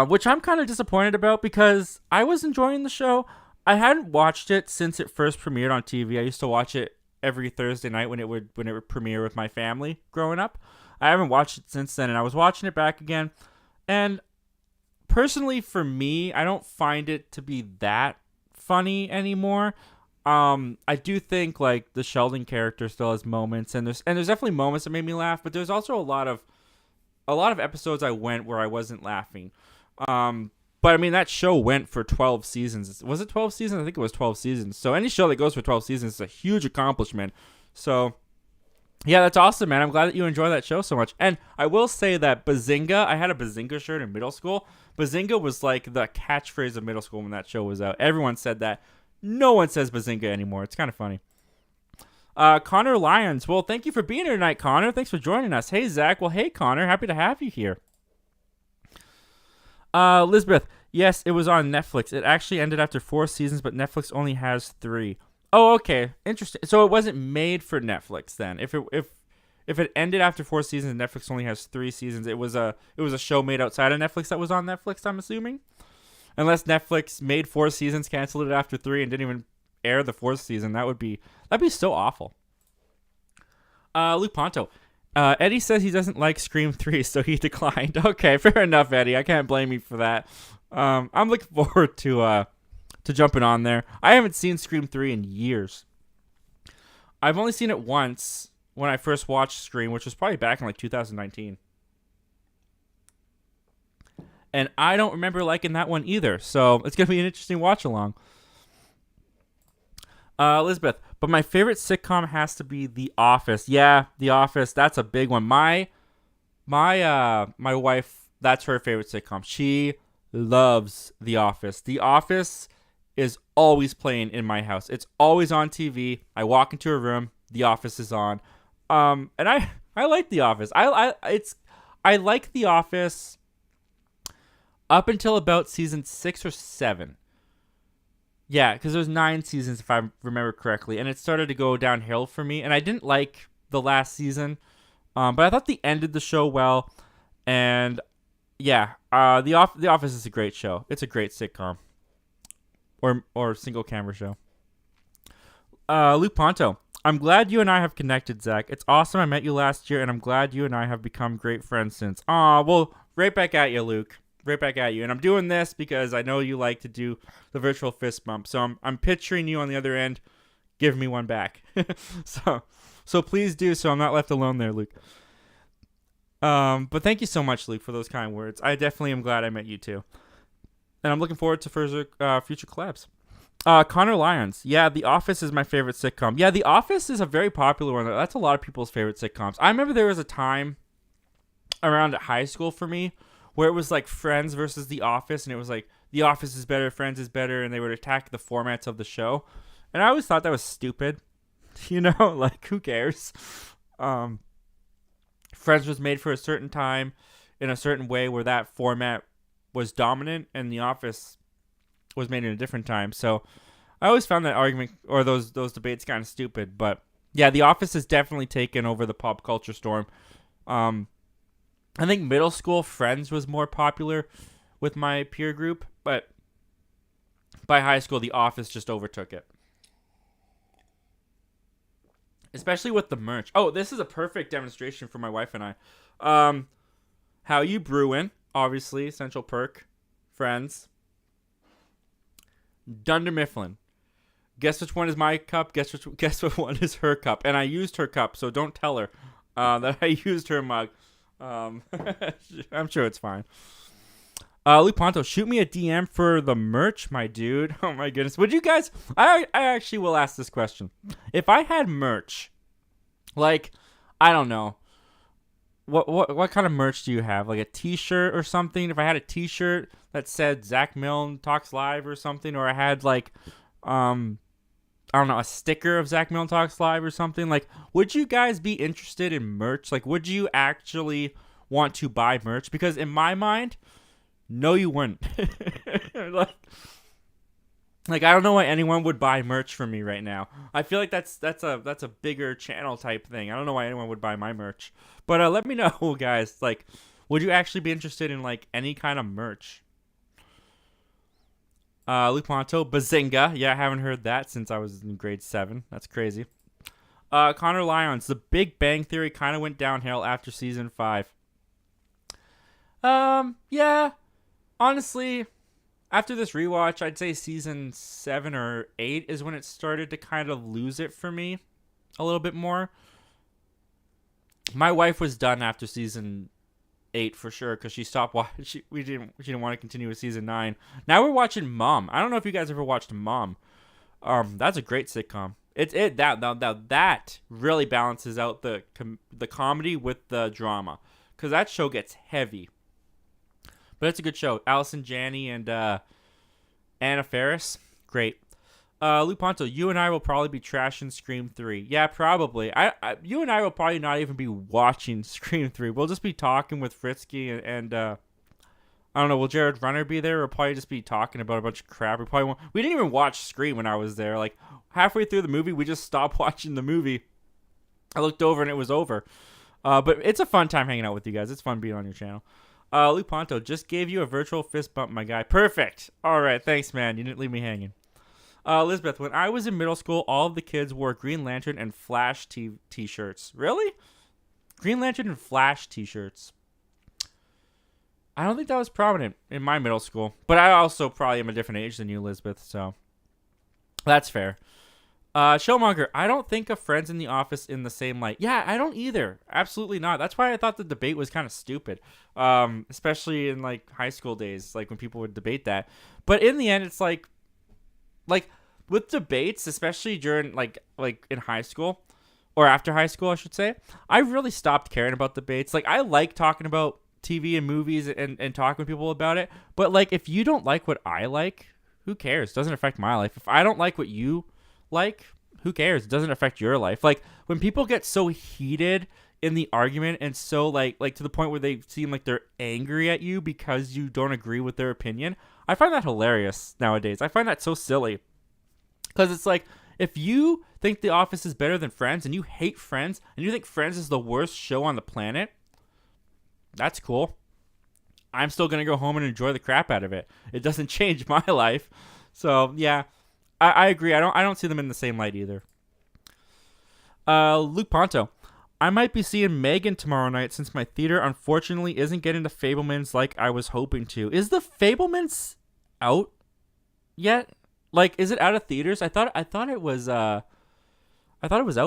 which I'm kind of disappointed about because I was enjoying the show. I hadn't watched it since it first premiered on TV. I used to watch it every Thursday night when it would premiere with my family growing up. I haven't watched it since then, and I was watching it back again. And personally, for me, I don't find it to be that funny anymore. I do think like the Sheldon character still has moments, and there's definitely moments that made me laugh, but there's also a lot of episodes I went where I wasn't laughing. But I mean, that show went for 12 seasons. Was it 12 seasons? I think it was 12 seasons. So any show that goes for 12 seasons is a huge accomplishment. So yeah, that's awesome, man. I'm glad that you enjoy that show so much. And I will say that Bazinga, I had a Bazinga shirt in middle school. Bazinga was like the catchphrase of middle school when that show was out. Everyone said that. No one says Bazinga anymore. It's kind of funny. Connor Lyons. Well, thank you for being here tonight, Connor. Thanks for joining us. Hey, Zach. Well, hey, Connor. Happy to have you here. Elizabeth. Yes, it was on Netflix. It actually ended after 4 seasons, but Netflix only has 3. Oh, okay. Interesting. So it wasn't made for Netflix then. If it ended after 4 seasons and Netflix only has 3 seasons, it was a show made outside of Netflix that was on Netflix, I'm assuming. Unless Netflix made 4 seasons, canceled it after 3, and didn't even air the 4th season. That'd be so awful. Luke Ponto. Eddie says he doesn't like Scream 3, so he declined. Okay, fair enough, Eddie. I can't blame you for that. I'm looking forward to jumping on there. I haven't seen Scream 3 in years. I've only seen it once when I first watched Scream, which was probably back in like 2019. And I don't remember liking that one either, so it's going to be an interesting watch along. Elizabeth, but my favorite sitcom has to be The Office. Yeah, The Office, that's a big one. My wife, that's her favorite sitcom. She loves The Office. The Office is always playing in my house. It's always on TV. I walk into a room, The Office is on. And I like The Office. I like The Office up until about season 6 or 7. Yeah, because there's 9 seasons if I remember correctly, and it started to go downhill for me. And I didn't like the last season, but I thought they ended the show well, and yeah, The Office is a great show. It's a great sitcom or single camera show. Luke Ponto. I'm glad you and I have connected, Zach. It's awesome I met you last year, and I'm glad you and I have become great friends since. Aw, well, right back at you, Luke. Right back at you. And I'm doing this because I know you like to do the virtual fist bump. So I'm picturing you on the other end. Give me one back. so please do so I'm not left alone there, Luke. But thank you so much, Luke, for those kind words. I definitely am glad I met you too. And I'm looking forward to further future collabs. Connor Lyons. Yeah, The Office is my favorite sitcom. Yeah, The Office is a very popular one. That's a lot of people's favorite sitcoms. I remember there was a time around high school for me where it was like Friends versus The Office, and it was like The Office is better, Friends is better, and they would attack the formats of the show. And I always thought that was stupid. You know, like, who cares? Friends was made for a certain time in a certain way where that format was dominant, and The Office was made in a different time. So I always found that argument or those debates kind of stupid. But yeah, The Office has definitely taken over the pop culture storm. I think middle school Friends was more popular with my peer group, but by high school The Office just overtook it. Especially with the merch. Oh, this is a perfect demonstration for my wife and I. How You Brewin', obviously, Essential Perk, Friends. Dunder Mifflin. Guess which one is my cup? Guess what one is her cup? And I used her cup, so don't tell her that I used her mug. I'm sure it's fine. Luke Ponto, shoot me a DM for the merch, my dude. Oh my goodness. Would you guys? I actually will ask this question. If I had merch, like, I don't know, what kind of merch do you have? Like a T-shirt or something? If I had a T-shirt that said Zach Milne Talks Live or something, or I had like, I don't know, a sticker of Zach Milne Talks Live or something. Like, would you guys be interested in merch? Like, would you actually want to buy merch? Because in my mind, no, you wouldn't. like I don't know why anyone would buy merch from me right now. I feel like that's a bigger channel type thing. I don't know why anyone would buy my merch. But let me know, guys. Like, would you actually be interested in like any kind of merch? Luke Ponto, Bazinga. Yeah, I haven't heard that since I was in grade 7. That's crazy. Connor Lyons, The Big Bang Theory kind of went downhill after season 5. Yeah. Honestly, after this rewatch, I'd say season 7 or 8 is when it started to kind of lose it for me a little bit more. My wife was done after season 8 for sure because she stopped watching. She didn't want to continue with season 9. Now we're watching Mom. I don't know if you guys ever watched Mom. That's a great sitcom. That really balances out the comedy with the drama because that show gets heavy. But it's a good show. Allison Janney and Anna Faris. Great. Luke Ponto, you and I will probably be trashing Scream 3. Yeah, probably. You and I will probably not even be watching Scream 3. We'll just be talking with Fritzky and I don't know, will Jared Runner be there? We'll probably just be talking about a bunch of crap. We didn't even watch Scream when I was there. Like, halfway through the movie, we just stopped watching the movie. I looked over and it was over. But it's a fun time hanging out with you guys. It's fun being on your channel. Luke Ponto, just gave you a virtual fist bump, my guy. Perfect. All right, thanks, man. You didn't leave me hanging. Elizabeth, when I was in middle school, all of the kids wore Green Lantern and Flash t-shirts. Really? Green Lantern and Flash t-shirts. I don't think that was prominent in my middle school. But I also probably am a different age than you, Elizabeth, so that's fair. Showmonger, I don't think of Friends in The Office in the same light. Yeah, I don't either. Absolutely not. That's why I thought the debate was kind of stupid. Especially in like high school days, like when people would debate that. But in the end, it's like with debates, especially during like in high school or after high school, I should say, I really stopped caring about debates. Like, I like talking about TV and movies and talking with people about it. But like, if you don't like what I like, who cares? It doesn't affect my life. If I don't like what you like, who cares? It doesn't affect your life. Like, when people get so heated in the argument and so like to the point where they seem like they're angry at you because you don't agree with their opinion, I find that hilarious nowadays. I find that so silly. Because it's like, if you think The Office is better than Friends and you hate Friends and you think Friends is the worst show on the planet, that's cool. I'm still going to go home and enjoy the crap out of it. It doesn't change my life. So, yeah, I agree. I don't see them in the same light either. Luke Ponto. I might be seeing Megan tomorrow night since my theater unfortunately isn't getting the Fablemans like I was hoping to. Is the Fablemans out yet? Like, is it out of theaters? I thought it was out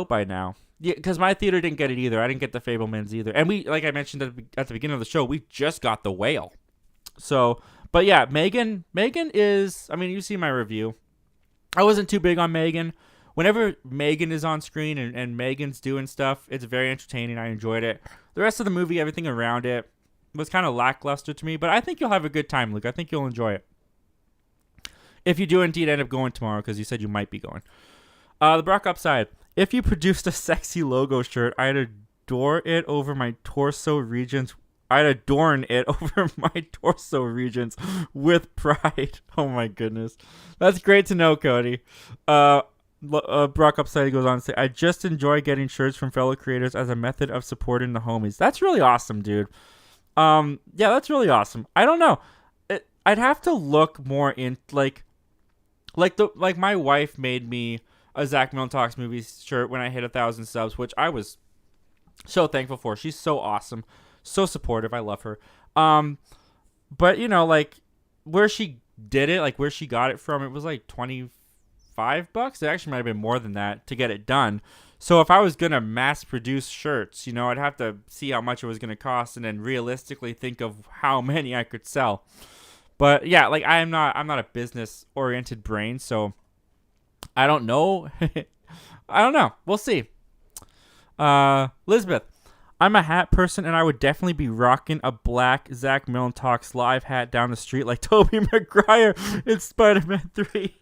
by now. Yeah, because my theater didn't get it either. I didn't get the Fablemans either. And we, like I mentioned at the beginning of the show, we just got The Whale. So, but yeah, Megan is. I mean, you see my review. I wasn't too big on Megan. Whenever Megan is on screen and Megan's doing stuff, it's very entertaining. I enjoyed it. The rest of the movie, everything around it, was kind of lackluster to me. But I think you'll have a good time, Luke. I think you'll enjoy it. If you do indeed end up going tomorrow, because you said you might be going. The Brock Upside. If you produced a sexy logo shirt, I'd adorn it over my torso regions with pride. Oh my goodness. That's great to know, Cody. Brock Upside goes on to say, I just enjoy getting shirts from fellow creators as a method of supporting the homies. That's really awesome, dude. Yeah, that's really awesome. I don't know. I'd have to look more in like my wife made me a Zach Milne Talks Movies shirt when I hit 1,000 subs, which I was so thankful for. She's so awesome, so supportive. I love her. But you know, like where she did it, like where she got it from, it was like $25. It actually might have been more than that to get it done. So if I was gonna mass produce shirts, you know, I'd have to see how much it was gonna cost and then realistically think of how many I could sell. But yeah, like I'm not a business oriented brain, so I don't know. I don't know. We'll see. Elizabeth, I'm a hat person, and I would definitely be rocking a black Zach Milne Talks live hat down the street like Tobey Maguire in Spider-Man 3.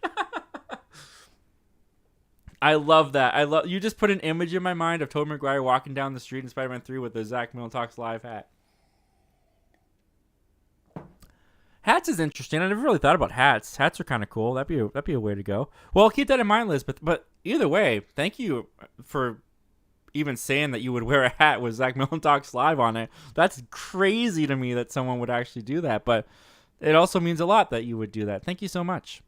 I love that. You just put an image in my mind of Tobey Maguire walking down the street in Spider-Man 3 with the Zach Milne Talks live hat. Hats is interesting. I never really thought about hats. Hats are kind of cool. That'd be a way to go. Well, keep that in mind, Elizabeth. But either way, thank you for even saying that you would wear a hat with Zach Milne Talks live on it. That's crazy to me that someone would actually do that. But it also means a lot that you would do that. Thank you so much.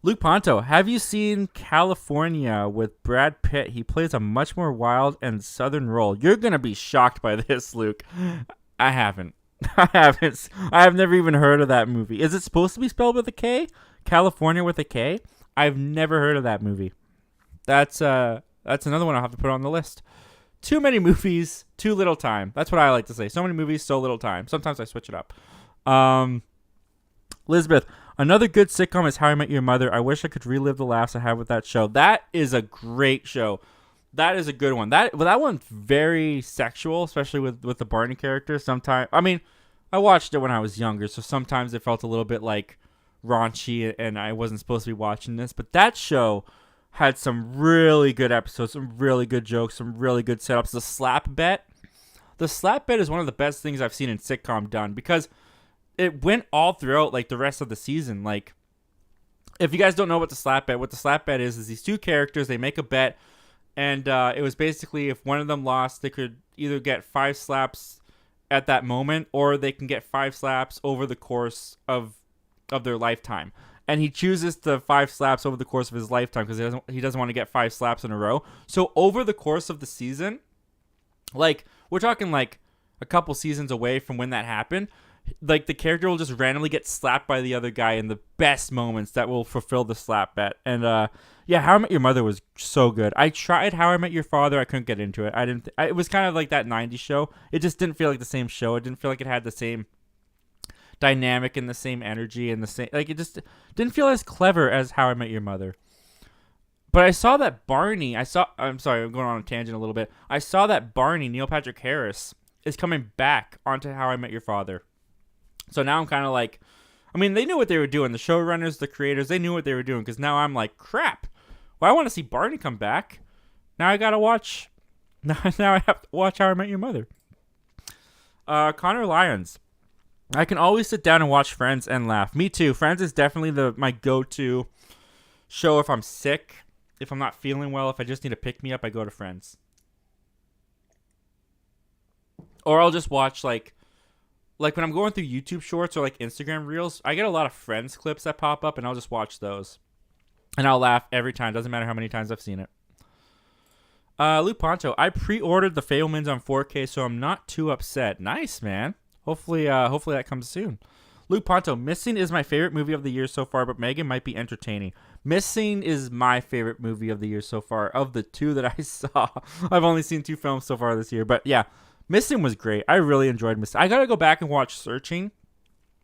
Luke Ponto, have you seen California with Brad Pitt? He plays a much more wild and southern role. You're going to be shocked by this, Luke. I haven't. I have never even heard of that movie. Is it supposed to be spelled with a K? California with a K? I've never heard of that movie. That's another one I'll have to put on the list. Too many movies, too little time. That's what I like to say. So many movies, so little time. Sometimes I switch it up. Elizabeth, another good sitcom is How I Met Your Mother. I wish I could relive the laughs I had with that show. That is a great show. That is a good one. That one's very sexual, especially with the Barney character. Sometimes, I mean, I watched it when I was younger, so sometimes it felt a little bit like raunchy, and I wasn't supposed to be watching this. But that show had some really good episodes, some really good jokes, some really good setups. The slap bet is one of the best things I've seen in sitcom done because it went all throughout like the rest of the season. Like, if you guys don't know what the slap bet is these two characters, they make a bet. And it was basically if one of them lost, they could either get 5 slaps at that moment or they can get 5 slaps over the course of their lifetime. And he chooses the 5 slaps over the course of his lifetime because he doesn't want to get 5 slaps in a row. So over the course of the season, like we're talking like a couple seasons away from when that happened, like the character will just randomly get slapped by the other guy in the best moments that will fulfill the slap bet. And yeah, How I Met Your Mother was so good. I tried How I Met Your Father. I couldn't get into it. It was kind of like that 90s show. It just didn't feel like the same show. It didn't feel like it had the same dynamic and the same energy and the same, like it just didn't feel as clever as How I Met Your Mother. But I saw that Barney, I'm sorry, I'm going on a tangent a little bit. I saw that Barney, Neil Patrick Harris, is coming back onto How I Met Your Father. So now I'm kind of like, I mean, they knew what they were doing. The showrunners, the creators, they knew what they were doing. Because now I'm like, crap. Well, I want to see Barney come back. Now I got to watch. Now I have to watch How I Met Your Mother. Connor Lyons. I can always sit down and watch Friends and laugh. Me too. Friends is definitely my go-to show if I'm sick, if I'm not feeling well, if I just need to pick me up, I go to Friends. Or I'll just watch like like when I'm going through YouTube Shorts or like Instagram Reels, I get a lot of Friends clips that pop up, and I'll just watch those, and I'll laugh every time. Doesn't matter how many times I've seen it. Luke Ponto, I pre-ordered The Fabelmans on 4K, so I'm not too upset. Nice, man. Hopefully that comes soon. Luke Ponto, Missing is my favorite movie of the year so far, but Megan might be entertaining. Missing is my favorite movie of the year so far. Of the two that I saw, I've only seen 2 films so far this year, but yeah, Missing was great. I really enjoyed Missing. I gotta go back and watch Searching,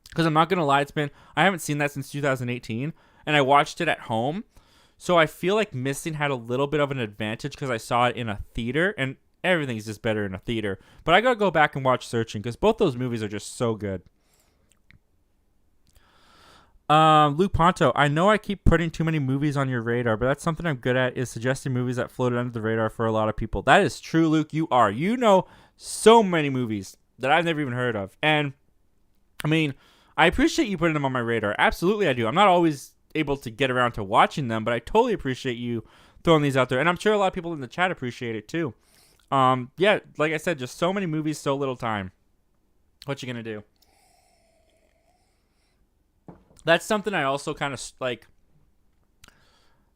because I'm not gonna lie, I haven't seen that since 2018, and I watched it at home. So I feel like Missing had a little bit of an advantage because I saw it in a theater, and everything's just better in a theater. But I gotta go back and watch Searching because both those movies are just so good. Luke Ponto, I know I keep putting too many movies on your radar, but that's something I'm good at, is suggesting movies that floated under the radar for a lot of people. That is true, Luke. You are. You know so many movies that I've never even heard of. And, I mean, I appreciate you putting them on my radar. Absolutely I do. I'm not always able to get around to watching them, but I totally appreciate you throwing these out there, and I'm sure a lot of people in the chat appreciate it too. Yeah, like I said, just so many movies, so little time. What you gonna do? That's something I also kind of like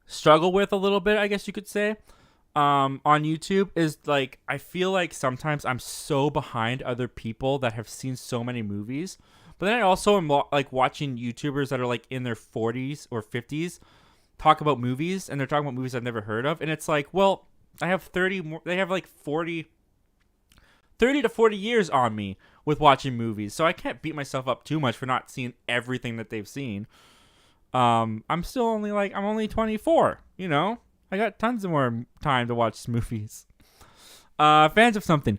struggle with a little bit, I guess you could say, on YouTube, is like I feel like sometimes I'm so behind other people that have seen so many movies. But then I also am like watching YouTubers that are like in their 40s or 50s talk about movies, and they're talking about movies I've never heard of. And it's like, well, I have 30 more, they have like 30 to 40 years on me with watching movies. So I can't beat myself up too much for not seeing everything that they've seen. I'm still only I'm only 24, you know? I got tons of more time to watch movies. Fans of something.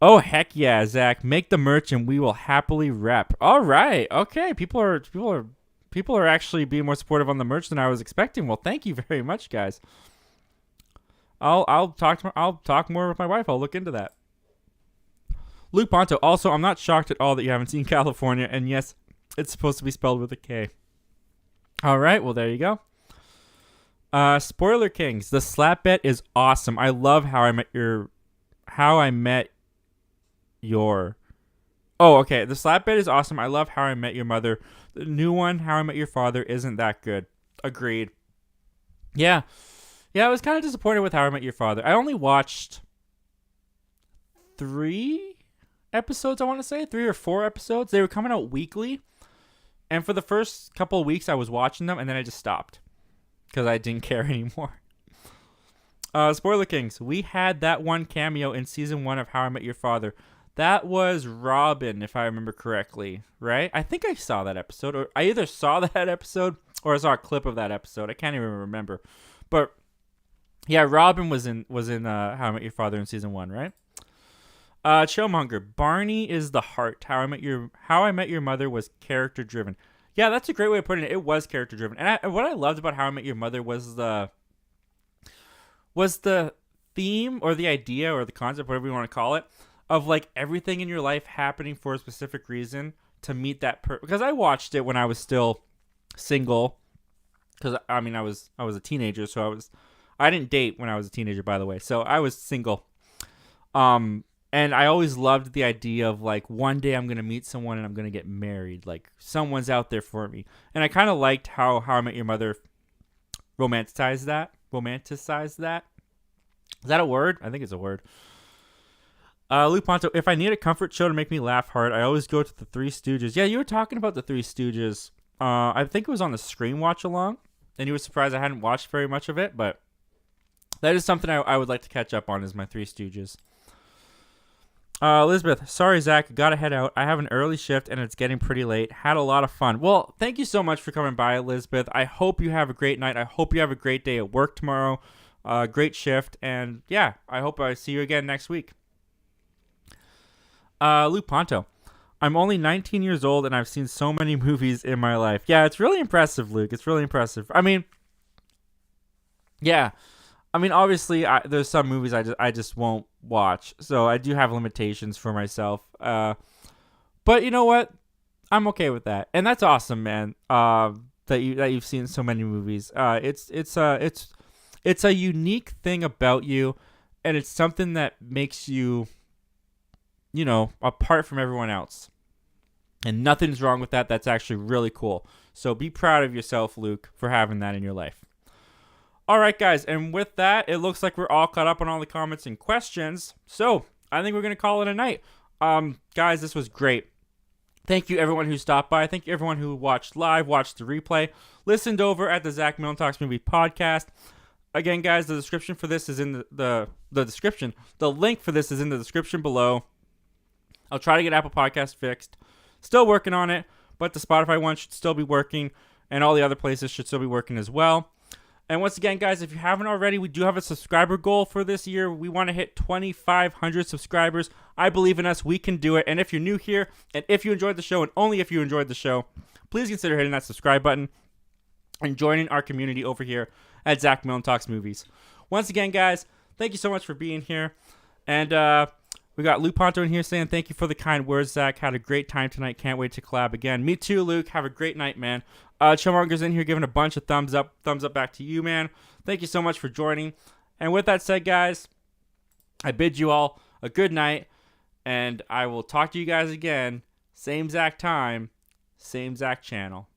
Oh, heck yeah, Zach. Make the merch and we will happily rep. All right. Okay. People are actually being more supportive on the merch than I was expecting. Well, thank you very much, guys. I'll talk more with my wife. I'll look into that. Luke Ponto. Also, I'm not shocked at all that you haven't seen California, and yes, it's supposed to be spelled with a K. All right. Well, there you go. Spoiler Kings. The slap bet is awesome. I love How I Met Your. Oh, okay. The slap bet is awesome. I love How I Met Your Mother. The new one, How I Met Your Father, isn't that good. Agreed. Yeah. Yeah, I was kind of disappointed with How I Met Your Father. I only watched 3 episodes, I want to say. 3 or 4 episodes. They were coming out weekly. And for the first couple of weeks, I was watching them, and then I just stopped. Because I didn't care anymore. Spoiler Kings. We had that one cameo in season 1 of How I Met Your Father. That was Robin, if I remember correctin, right? I think I saw that episode, or I either saw that episode or I saw a clip of that episode. I can't even remember. But yeah, Robin was in How I Met Your Father in season 1, right? Chillmonger. Barney is the heart. How I Met Your Mother was character driven. Yeah, that's a great way of putting it. It was character driven. And what I loved about How I Met Your Mother was the theme or the idea or the concept, whatever you want to call it, of like everything in your life happening for a specific reason to meet that because I watched it when I was still single, because I mean I was a teenager, so I didn't date when I was a teenager, by the way, so I was single, and I always loved the idea of like one day I'm gonna meet someone and I'm gonna get married, like someone's out there for me. And I kind of liked how I Met Your Mother romanticized that. Is that a word? I think it's a word. Luke Ponto, if I need a comfort show to make me laugh hard, I always go to the Three Stooges. Yeah, you were talking about the Three Stooges. I think it was on the Screen Watch Along, and you were surprised I hadn't watched very much of it, but that is something I would like to catch up on, is my Three Stooges. Elizabeth, sorry, Zach, gotta head out. I have an early shift, and it's getting pretty late. Had a lot of fun. Well, thank you so much for coming by, Elizabeth. I hope you have a great night. I hope you have a great day at work tomorrow. Great shift, and yeah, I hope I see you again next week. Luke Ponto, I'm only 19 years old and I've seen so many movies in my life. Yeah, it's really impressive, Luke. It's really impressive. I mean, yeah. I mean, obviously, there's some movies I just won't watch, so I do have limitations for myself. But you know what? I'm okay with that, and that's awesome, man. That you've seen so many movies. It's a unique thing about you, and it's something that makes you, you know, apart from everyone else. And nothing's wrong with that. That's actually really cool. So be proud of yourself, Luke, for having that in your life. All right, guys. And with that, it looks like we're all caught up on all the comments and questions. So I think we're going to call it a night. Guys, this was great. Thank you, everyone who stopped by. Thank you, everyone who watched live, watched the replay, listened over at the Zach Milne Talks Movie podcast. Again, guys, the description for this is in the description. The link for this is in the description below. I'll try to get Apple Podcast fixed. Still working on it, but the Spotify one should still be working, and all the other places should still be working as well. And once again, guys, if you haven't already, we do have a subscriber goal for this year. We want to hit 2,500 subscribers. I believe in us. We can do it. And if you're new here, and if you enjoyed the show, and only if you enjoyed the show, please consider hitting that subscribe button and joining our community over here at Zach Milne Talks Movies. Once again, guys, thank you so much for being here. And we got Luke Ponto in here saying thank you for the kind words, Zach. Had a great time tonight. Can't wait to collab again. Me too, Luke. Have a great night, man. Chillmonger's in here giving a bunch of thumbs up. Thumbs up back to you, man. Thank you so much for joining. And with that said, guys, I bid you all a good night. And I will talk to you guys again. Same Zach time, same Zach channel.